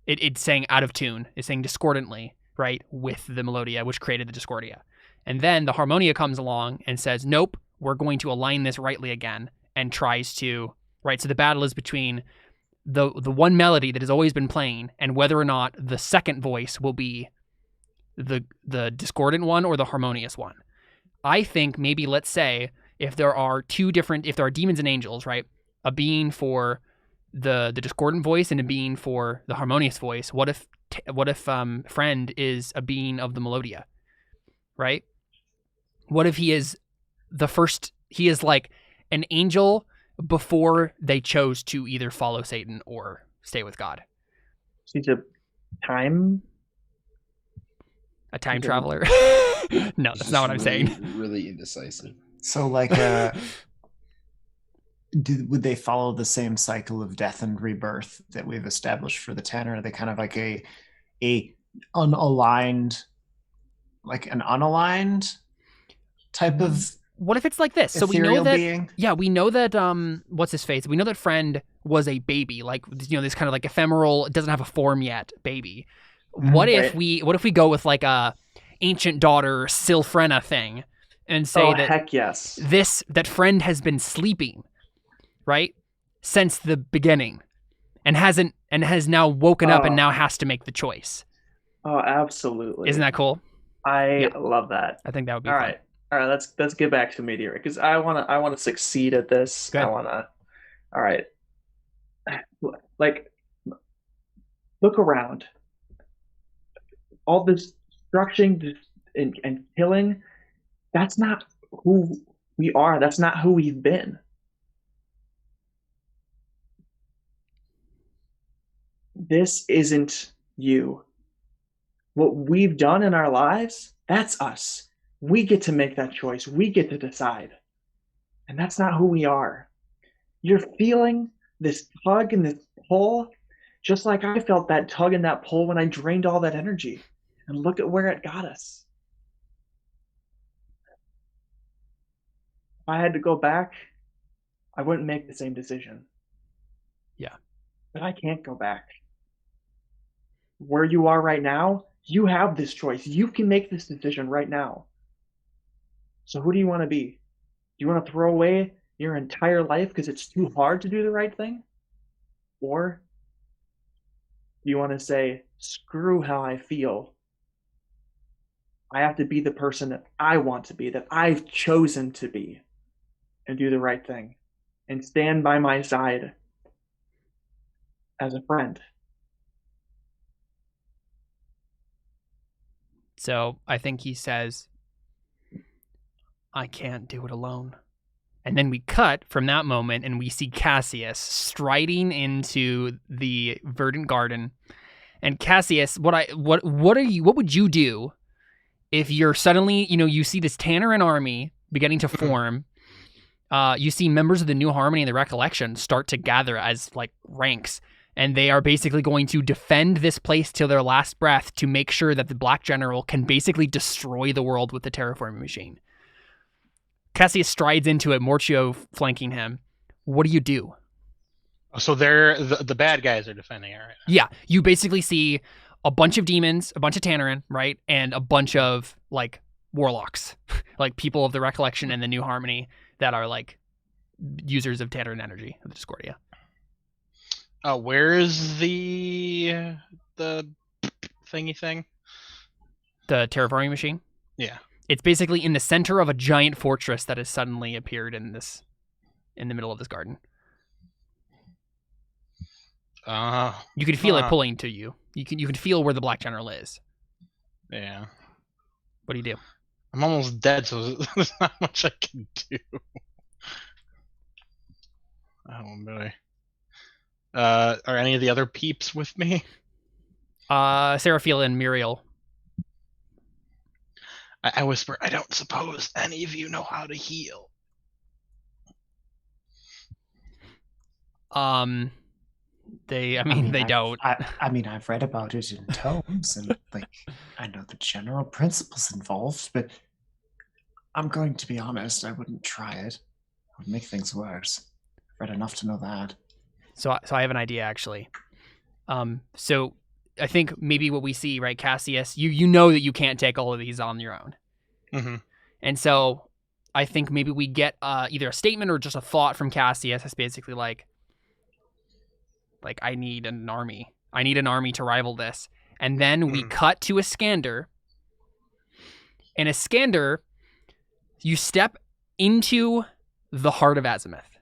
It sang out of tune. It sang discordantly, right? With the melodia, which created the discordia. And then the harmonia comes along and says, nope, we're going to align this rightly again. And tries to, right? So the battle is between the one melody that has always been playing and whether or not the second voice will be the discordant one or the harmonious one. I think maybe, let's say, if there are demons and angels, right? A being for the discordant voice and a being for the harmonious voice. What if friend is a being of the melodia, right? What if he is like an angel before they chose to either follow Satan or stay with God? He's a time traveler? No, that's not what I'm saying. Really indecisive. So, like, would they follow the same cycle of death and rebirth that we've established for the Tanner? Are they kind of like an unaligned type of? What if it's like this? So we know that being? Yeah, we know that what's his face? We know that friend was a baby, like, you know, this kind of like ephemeral, it doesn't have a form yet, baby. What if we go with like a ancient daughter Sylphrena thing and say that heck yes. that friend has been sleeping, right? Since the beginning and has now woken up and now has to make the choice. Oh, absolutely. Isn't that cool? I love that. I think that would be All fun. right. All right, let's get back to Meteor because I wanna succeed at this. Good. All right. Like, look around. All this destruction and killing, that's not who we are. That's not who we've been. This isn't you. What we've done in our lives, that's us. We get to make that choice. We get to decide. And that's not who we are. You're feeling this tug and this pull, just like I felt that tug and that pull when I drained all that energy. And look at where it got us. If I had to go back, I wouldn't make the same decision. Yeah. But I can't go back. Where you are right now, you have this choice. You can make this decision right now. So who do you want to be? Do you want to throw away your entire life because it's too hard to do the right thing? Or do you want to say, screw how I feel. I have to be the person that I want to be, that I've chosen to be, and do the right thing, and stand by my side as a friend. So I think he says, I can't do it alone. And then we cut from that moment and we see Cassius striding into the verdant garden. And Cassius, what would you do if you're suddenly, you see this Tanneran army beginning to form? You see members of the New Harmony and the Recollection start to gather as like ranks. And they are basically going to defend this place till their last breath to make sure that the Black General can basically destroy the world with the terraforming machine. Cassius strides into it, Morchio flanking him. What do you do? So they're the bad guys are defending it, right? Yeah, you basically see a bunch of demons, a bunch of Tanneran, right? And a bunch of like warlocks, like people of the Recollection and the New Harmony that are like users of Tanneran energy, of the Discordia. Where is the the thingy thing? The terraforming machine. Yeah. It's basically in the center of a giant fortress that has suddenly appeared in the middle of this garden. You can feel it pulling to you. You can feel where the Black General is. Yeah. What do you do? I'm almost dead, so there's not much I can do. Oh boy. Are any of the other peeps with me? Seraphila and Muriel. I whisper, I don't suppose any of you know how to heal. They I've, don't. I've read about it in tomes, and I know the general principles involved, but I'm going to be honest, I wouldn't try it. It would make things worse. I've read enough to know that. So I have an idea, actually. So I think maybe what we see, right, Cassius, you know that you can't take all of these on your own. Mm-hmm. And so I think maybe we get either a statement or just a thought from Cassius that's basically like I need an army. I need an army to rival this. And then we cut to a Iskander. And Iskander, you step into the heart of Azimuth.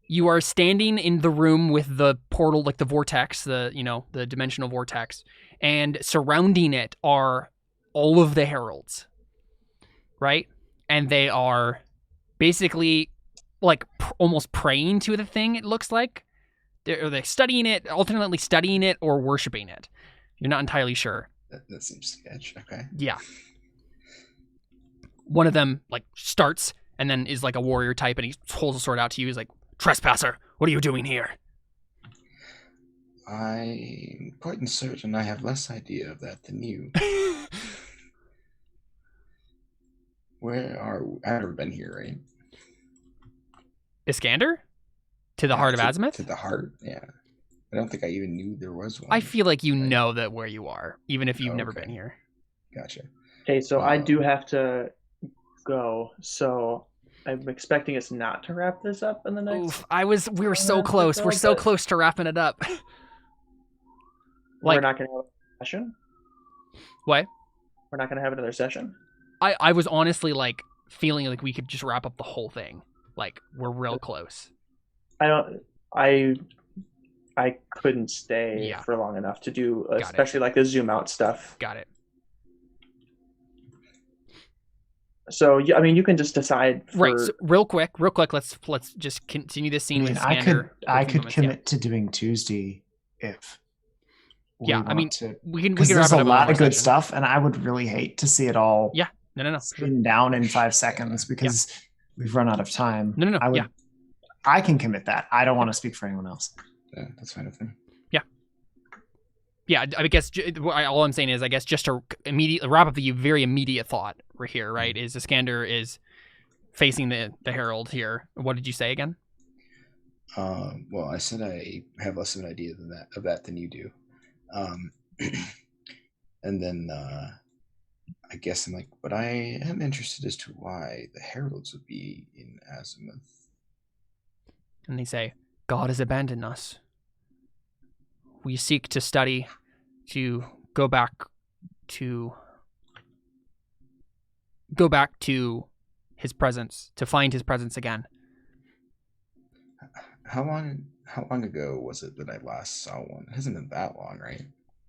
You are standing in the room with the portal, like the vortex, the dimensional vortex, and surrounding it are all of the heralds, right? And they are basically like almost praying to the thing, it looks like. They're studying it, alternately studying it or worshiping it. You're not entirely sure. That seems sketch. Okay. Yeah. One of them like starts and then is like a warrior type, and he holds a sword out to you. He's like, "Trespasser, what are you doing here?" I'm quite certain I have less idea of that than you. I've never been here, right? Iskander? To the heart of Azimuth? To the heart, yeah. I don't think I even knew there was one. I feel like you know that where you are, even if you've never been here. Gotcha. Okay, so I do have to go, so I'm expecting us not to wrap this up in the next. Oof, we were so close. We're so close to wrapping it up. We're not going to have a session? What? We're not going to have another session? I was honestly like feeling like we could just wrap up the whole thing. Like we're real close. I couldn't stay for long enough to do, especially like the zoom out stuff. Got it. So I mean, you can just decide. Right. So real quick. Let's just continue this scene with Iskander. I could commit to doing Tuesday if. Yeah, I mean, we can. There's a lot of good stuff, and I would really hate to see it all. Yeah. No. Spin down in 5 seconds because we've run out of time. No. I can commit that. I don't want to speak for anyone else. Yeah, that's fine with me. Yeah, I guess all I'm saying is, I guess just to wrap up the very immediate thought right here, right, is Iskander is facing the herald here. What did you say again? Well, I said I have less of an idea of that than you do. And then I guess I'm like, but I am interested as to why the heralds would be in Azimuth. And they say, God has abandoned us. We seek to study, to go back to his presence, to find his presence again. How long ago was it that I last saw one? It hasn't been that long, right?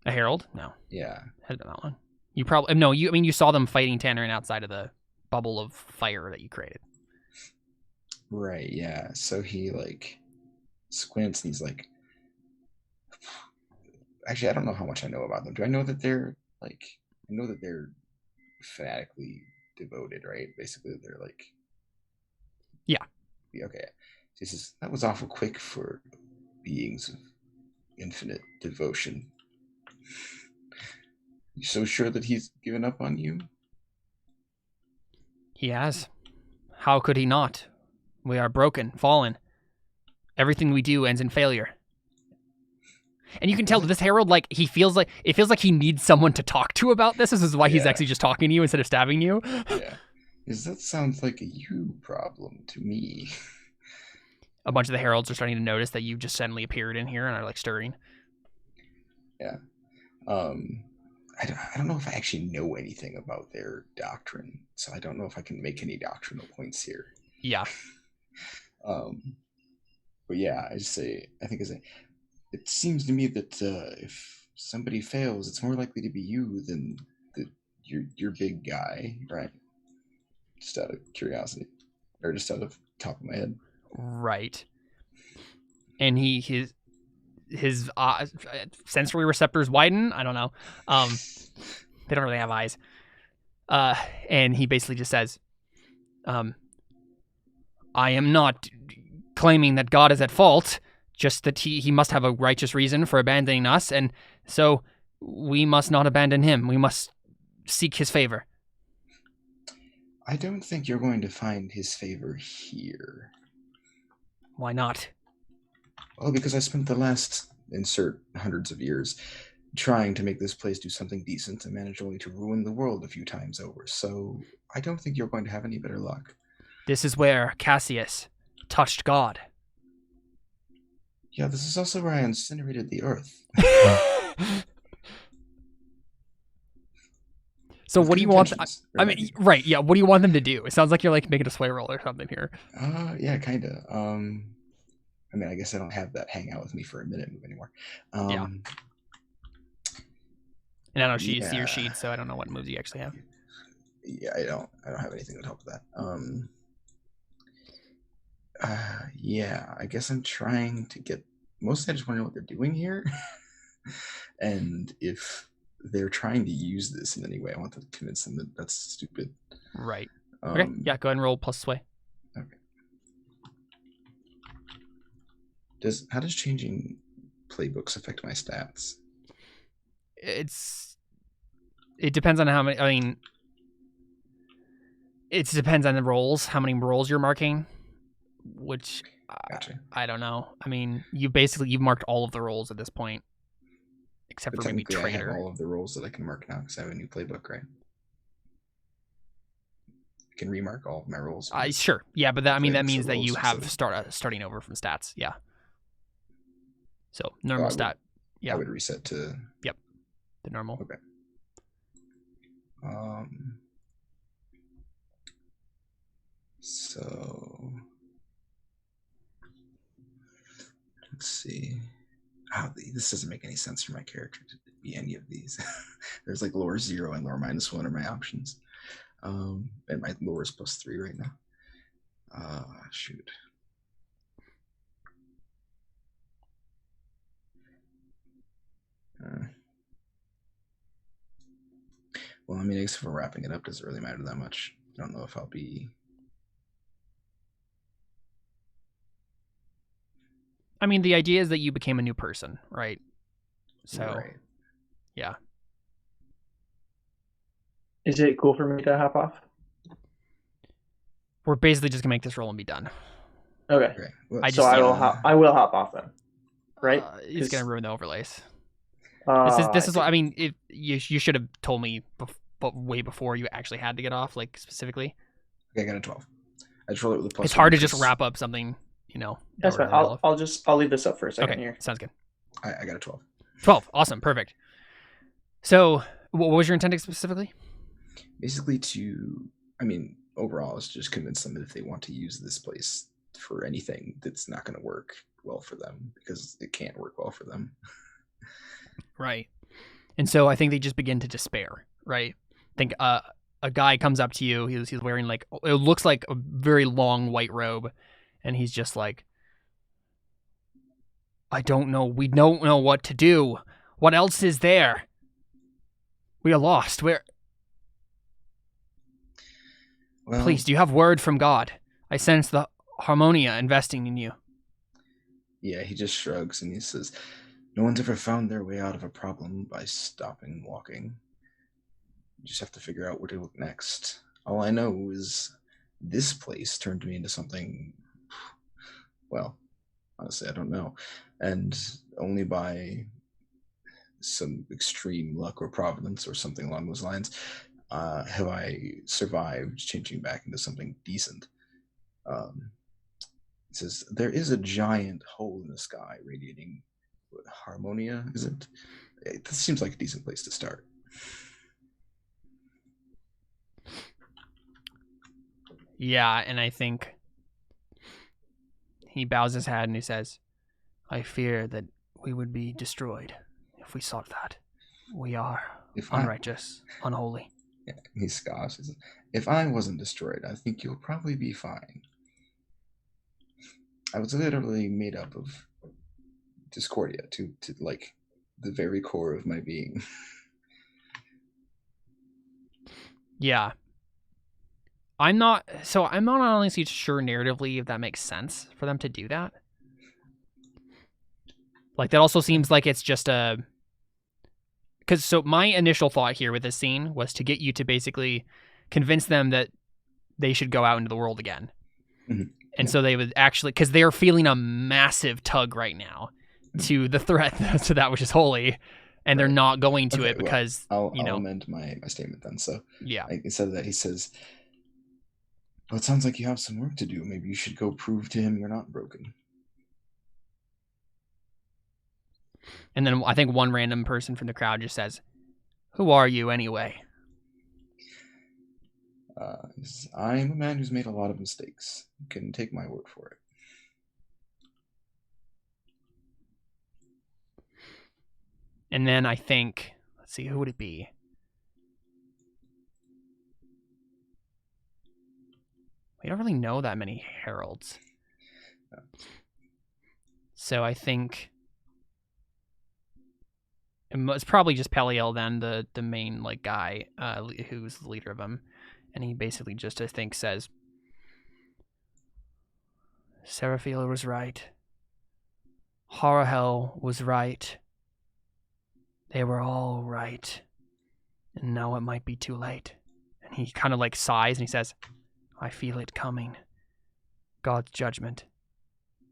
A herald? No. Yeah. It hasn't been that long. You probably no. You saw them fighting Tannerin outside of the bubble of fire that you created. Right. Yeah. So he like squints and he's like, actually, I don't know how much I know about them. Do I know that they're like? I know that they're fanatically devoted, right? Basically, they're like. Yeah. Okay. He says that was awful quick for beings of infinite devotion. You so sure that he's given up on you? He has. How could he not? We are broken, fallen. Everything we do ends in failure. And you can tell that this herald, like, it feels like he needs someone to talk to about this. This is why he's actually just talking to you instead of stabbing you. Yeah. Because that sounds like a you problem to me. A bunch of the heralds are starting to notice that you just suddenly appeared in here and are like stirring. Yeah. I don't know if I actually know anything about their doctrine, so I don't know if I can make any doctrinal points here. Yeah. But yeah, I think it seems to me that if somebody fails, it's more likely to be you than your big guy, right? Just out of curiosity, or just out of top of my head. Right. And his sensory receptors widen. I don't know. They don't really have eyes. And he basically just says, I am not claiming that God is at fault, just that he must have a righteous reason for abandoning us, and so we must not abandon him. We must seek his favor. I don't think you're going to find his favor here. Why not? Well, because I spent the last, insert hundreds of years, trying to make this place do something decent and managed only to ruin the world a few times over, so I don't think you're going to have any better luck. This is where Cassius touched God. Yeah, this is also where I incinerated the earth. So what do you want? I mean, right? Yeah. What do you want them to do? It sounds like you're like making a sway roll or something here. Yeah, kind of. I mean, I guess I don't have that hang out with me for a minute move anymore. Yeah. And I don't see your sheet, so I don't know what moves you actually have. Yeah, I don't have anything that would help with that. Yeah, I guess I'm trying to get. Mostly, I just want to know what they're doing here, and if they're trying to use this in any way, I want to convince them that that's stupid. Right. Okay. Yeah. Go ahead and roll plus sway. Okay. How does changing playbooks affect my stats? It depends on how many. I mean, it depends on the rolls, how many rolls you're marking, which Gotcha. I don't know. I mean, you've marked all of the rolls at this point, except But for maybe technically, traitor. I have all of the rolls that I can mark now because I have a new playbook, right? I can remark all of my rolls. Sure. Yeah, but that means that you have so starting over from stats. Yeah. So normal stat. Yeah. I would reset to. Yep. The normal. Okay. So let's see. This doesn't make any sense for my character to be any of these. There's like lore 0 and lore -1 are my options. And my lore is +3 right now. Shoot. Well, I mean, I guess if we're wrapping it up, does it really matter that much? I don't know if I'll be. I mean, the idea is that you became a new person, right? So, right. Yeah. Is it cool for me to hop off? We're basically just gonna make this roll and be done. Okay. Well, I will hop off then. Right? It's gonna ruin the overlays. This This is what I mean. You should have told me way before you actually had to get off, like specifically. Okay, I got a 12. I just roll it with a +1. It's hard to just wrap up something, you know. That's fine. I'll leave this up for a second here. Sounds good. I got a 12. 12. Awesome. Perfect. So, what was your intent specifically? Basically, overall, is just convince them that if they want to use this place for anything, that's not going to work well for them because it can't work well for them. Right. And so I think they just begin to despair, right? I think a guy comes up to you. He's wearing like, it looks like a very long white robe. And he's just like, I don't know. We don't know what to do. What else is there? We are lost. Well, please, do you have word from God? I sense the harmonia investing in you. Yeah, he just shrugs and he says, no one's ever found their way out of a problem by stopping walking. You just have to figure out where to look next. All I know is this place turned me into something, well, honestly, I don't know. And only by some extreme luck or providence or something along those lines have I survived changing back into something decent. It says, there is a giant hole in the sky radiating Harmonia, is it? This seems like a decent place to start. Yeah, and I think he bows his head and he says, I fear that we would be destroyed if we sought that. We are unrighteous, unholy. Yeah, he scoffs. He says, if I wasn't destroyed, I think you'll probably be fine. I was literally made up of discordia to like the very core of my being. Yeah. I'm not honestly sure narratively if that makes sense for them to do that. Like, that also seems like it's just so my initial thought here with this scene was to get you to basically convince them that they should go out into the world again. Mm-hmm. And so they would actually, because they're feeling a massive tug right now to the threat to that which is holy, and they're not going to it because, I'll amend my statement then. So yeah, instead of that, he says, well, it sounds like you have some work to do. Maybe you should go prove to him you're not broken. And then I think one random person from the crowd just says, who are you anyway? I'm a man who's made a lot of mistakes. You can take my word for it. And then I think, let's see, who would it be? We don't really know that many heralds. No. So I think it's probably just Peliel then, the main like guy who's the leader of them. And he basically just, I think, says, Seraphiel was right. Horahel was right. They were all right. And now it might be too late. And he kind of like sighs and he says, I feel it coming. God's judgment.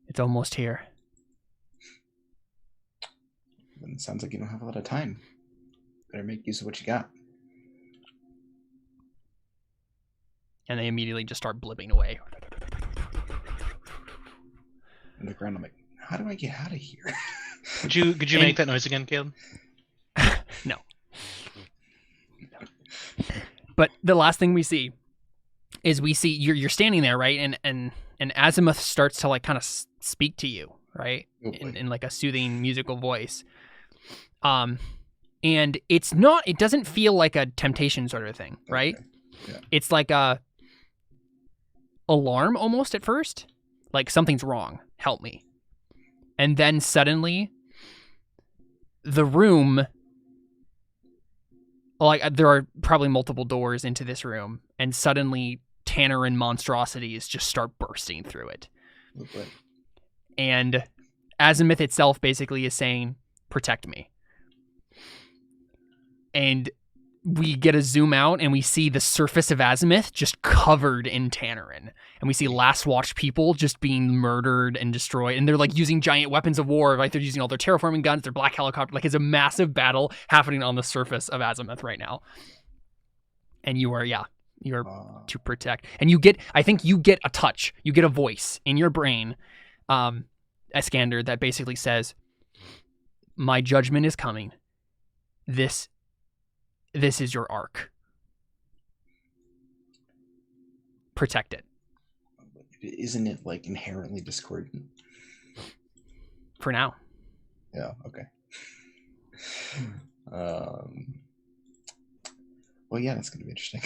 It's almost here. It sounds like you don't have a lot of time. Better make use of what you got. And they immediately just start blipping away. On the ground, I'm like, how do I get out of here? Could you make that noise again, Caleb? No. But the last thing we see is you're standing there, right? And Azimuth starts to like kind of speak to you, right? In like a soothing musical voice. And it doesn't feel like a temptation sort of thing, right? Okay. Yeah. It's like a alarm almost at first, like something's wrong, help me. And then suddenly the room, like there are probably multiple doors into this room, and suddenly Tannerin monstrosities just start bursting through it. Okay. And Azimuth itself basically is saying, protect me. And we get a zoom out and we see the surface of Azimuth just covered in Tannerin. And we see Last Watch people just being murdered and destroyed. And they're like using giant weapons of war. Like they're using all their terraforming guns, their black helicopter. Like it's a massive battle happening on the surface of Azimuth right now. And you're to protect. And I think you get a touch. You get a voice in your brain, Iskander, that basically says, my judgment is coming. This is your arc. Protect it. Isn't it like inherently discordant? For now. Yeah, okay. Well, yeah, that's going to be interesting.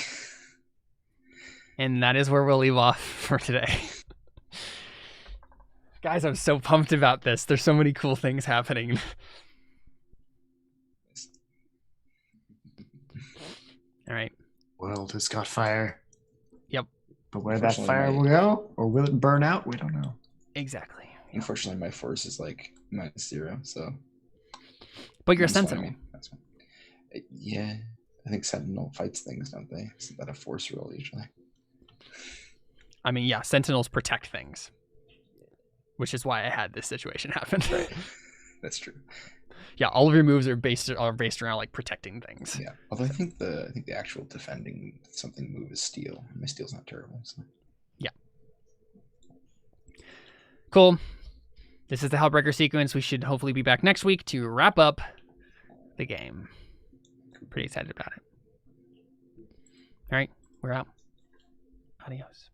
And that is where we'll leave off for today. Guys, I'm so pumped about this. There's so many cool things happening. All right. World has got fire. Yep. But where that fire will go, or will it burn out, we don't know. Exactly. Unfortunately, my force is like -0, so. But you're a sentinel. That's fine. Yeah, I think sentinel fights things, don't they? Isn't that a force roll usually? I mean, yeah, sentinels protect things, which is why I had this situation happen. Right. That's true. Yeah, all of your moves are based around like protecting things. Yeah, although I think the actual defending something move is steel. My steel's not terrible. So. Yeah. Cool. This is the Hellbreaker sequence. We should hopefully be back next week to wrap up the game. Pretty excited about it. All right, we're out. Adios.